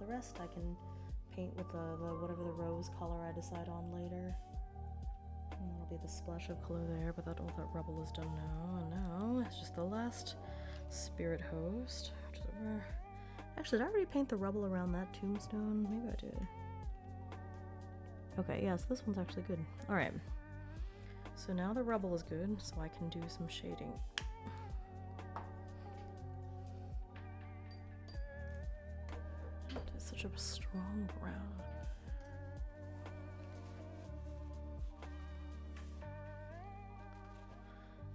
The rest I can paint with the whatever the rose color I decide on later. And that'll be the splash of color there, but all that rubble is done now. And now it's just the last spirit host. Which is over. Actually, did I already paint the rubble around that tombstone? Maybe I did. Okay, yes, this one's actually good. Alright. So now the rubble is good, so I can do some shading. Such a strong brown.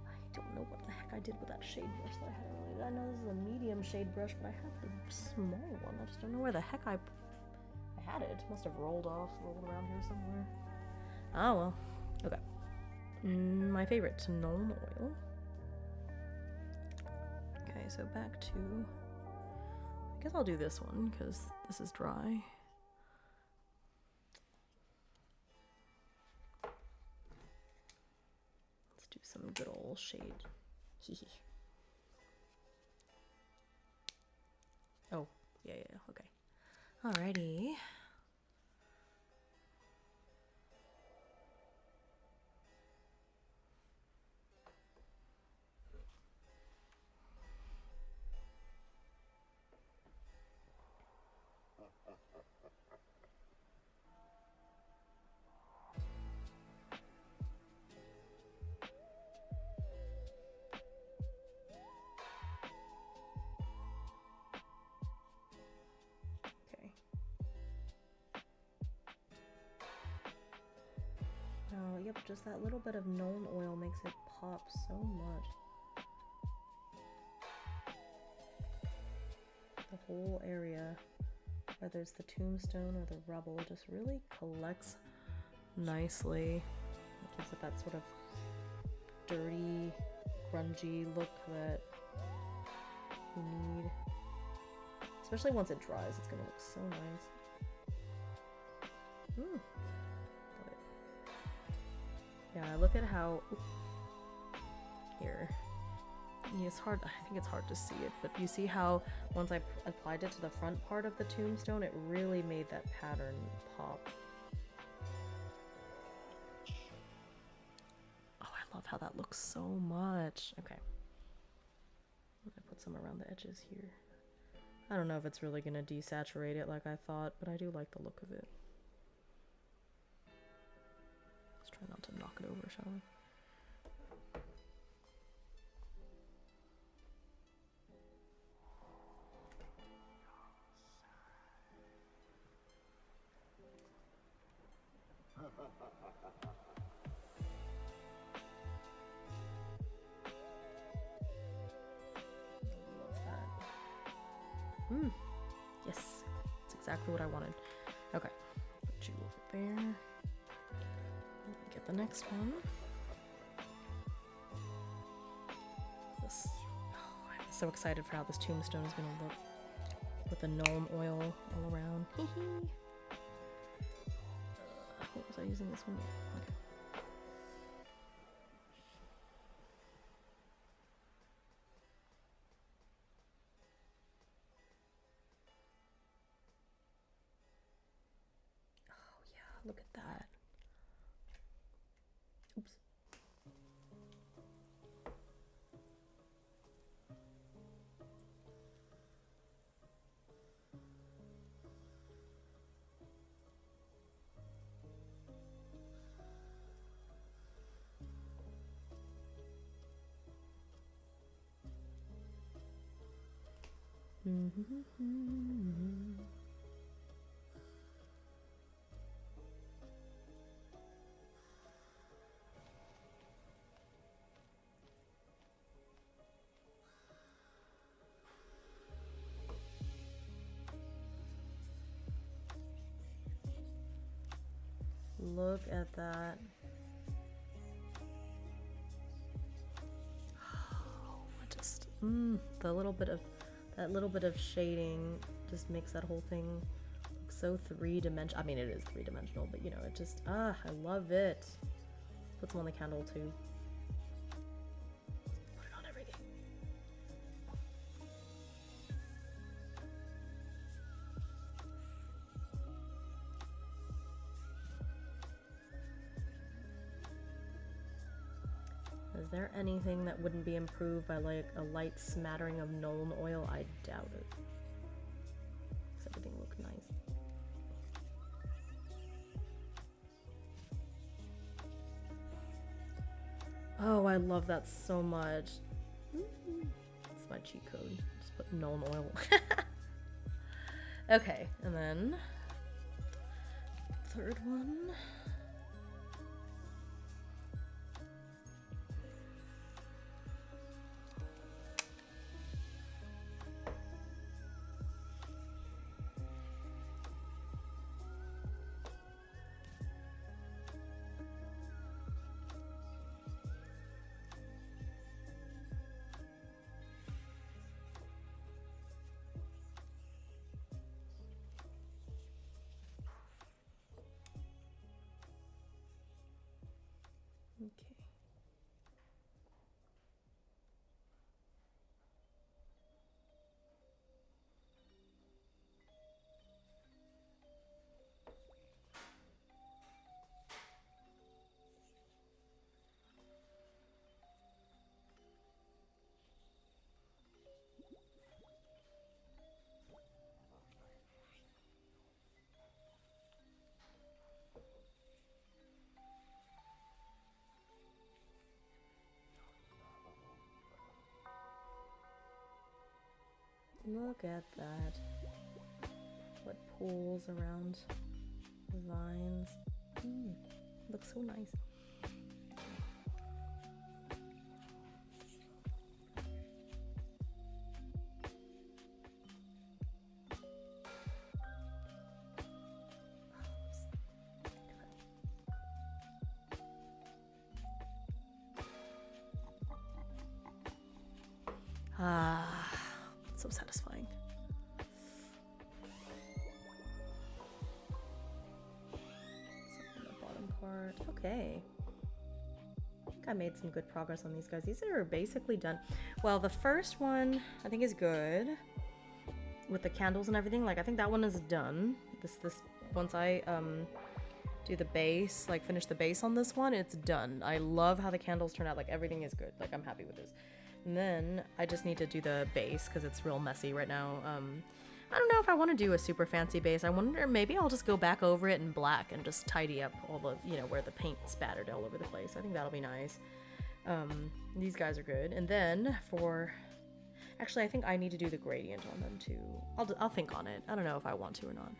I don't know what the heck I did with that shade brush that I had earlier. I know this is a medium shade brush, but I have the small one. I just don't know where the heck I had it. It must have rolled around here somewhere. Oh well. Okay. My favorite, gnome oil. Okay, so back to... I guess I'll do this one, because this is dry. Let's do some good old shade. Oh, yeah, okay. Alrighty. Oh, yep, just that little bit of gnome oil makes it pop so much. The whole area, whether it's the tombstone or the rubble, just really collects nicely. It gives it that sort of dirty, grungy look that you need. Especially once it dries, it's gonna look so nice. Yeah, look at how... Here. Yeah, it's hard, I think it's hard to see it, but you see how once I applied it to the front part of the tombstone, it really made that pattern pop. Oh, I love how that looks so much. Okay. I'm gonna put some around the edges here. I don't know if it's really gonna desaturate it like I thought, but I do like the look of it. Let's try not to knock it over, shall we? Yes, that's exactly what I wanted. Okay, put you over there. Get the next one. This. Oh, I'm so excited for how this tombstone is gonna look with the gnome oil all around. What was I using this one? Okay. Look at that. Oops. Look at that. Oh, just the little bit of that little bit of shading just makes that whole thing look so three-dimensional. I mean, it is three-dimensional, but you know, it just I love it. Put some on the candle too. Put it on everything. Is there anything that wouldn't be improved by like a light smattering of gnome oil? I doubt it. Makes everything look nice. Oh, I love that so much. That's my cheat code. Just put gnome oil. Okay, and then third one. Look at that. What pools around vines. Looks so nice. Ah, so satisfying. So the bottom part. Okay. I think I made some good progress on these guys. These are basically done. Well, the first one I think is good with the candles and everything. Like I think that one is done. This once I do the base, like finish the base on this one, it's done. I love how the candles turn out. Like everything is good. Like I'm happy with this. And then I just need to do the base because it's real messy right now. I don't know if I want to do a super fancy base. I wonder, maybe I'll just go back over it in black and just tidy up all the, you know, where the paint spattered all over the place. I think that'll be nice. These guys are good. And then for, actually I think I need to do the gradient on them too. I'll think on it. I don't know if I want to or not.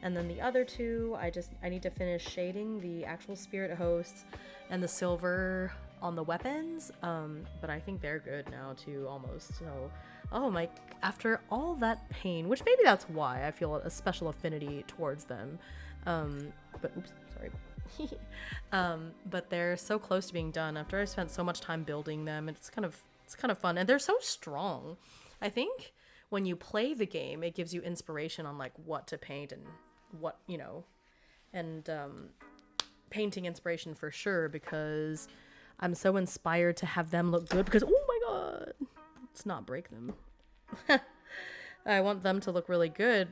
And then the other two, I need to finish shading the actual spirit hosts and the silver on the weapons, but I think they're good now too, almost. So, oh my, after all that pain, which maybe that's why I feel a special affinity towards them, but oops, sorry. But they're so close to being done after I spent so much time building them. It's kind of fun, and they're so strong. I think when you play the game, it gives you inspiration on like what to paint and what, you know, and painting inspiration for sure, because I'm so inspired to have them look good because, oh my god, let's not break them. I want them to look really good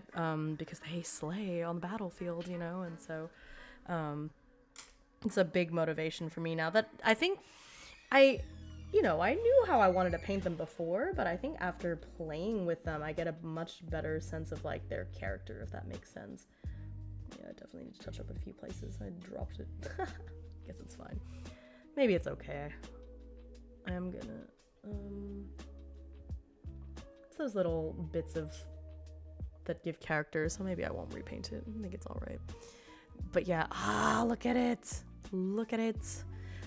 because they slay on the battlefield, you know, and so it's a big motivation for me now that I think I knew how I wanted to paint them before, but I think after playing with them, I get a much better sense of like their character, if that makes sense. Yeah, I definitely need to touch up a few places. I dropped it. Guess it's fine. Maybe it's okay. I am gonna, it's those little bits of, that give character, so maybe I won't repaint it. I think it's alright. But yeah, look at it. Look at it.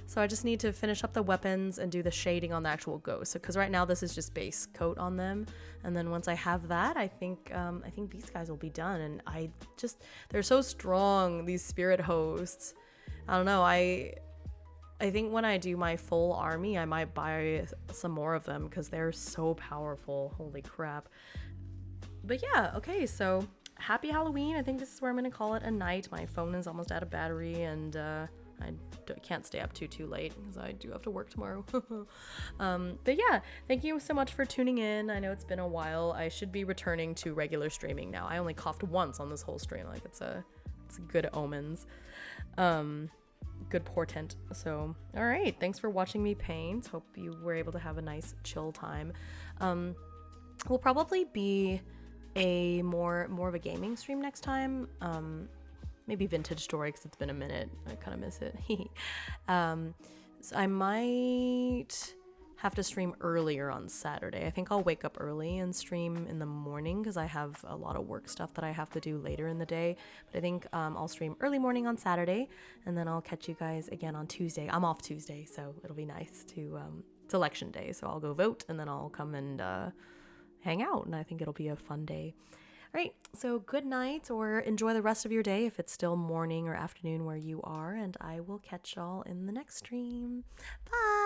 So I just need to finish up the weapons and do the shading on the actual ghost. Because right now this is just base coat on them. And then once I have that, I think these guys will be done. And they're so strong, these spirit hosts. I don't know, I think when I do my full army, I might buy some more of them because they're so powerful. Holy crap. But yeah, okay, so happy Halloween. I think this is where I'm going to call it a night. My phone is almost out of battery, and I can't stay up too late because I do have to work tomorrow. But yeah, thank you so much for tuning in. I know it's been a while. I should be returning to regular streaming now. I only coughed once on this whole stream. Like it's good omens. Good portent. So, all right. Thanks for watching me paint. Hope you were able to have a nice chill time. Will probably be a more of a gaming stream next time. Maybe vintage story because it's been a minute. I kind of miss it. So I might have to stream earlier on Saturday. I think I'll wake up early and stream in the morning because I have a lot of work stuff that I have to do later in the day. But I think I'll stream early morning on Saturday, and then I'll catch you guys again on Tuesday. I'm off Tuesday, so it'll be nice to it's election day, so I'll go vote, and then I'll come and hang out, and I think it'll be a fun day. All right, so good night, or enjoy the rest of your day if it's still morning or afternoon where you are, and I will catch y'all in the next stream. Bye!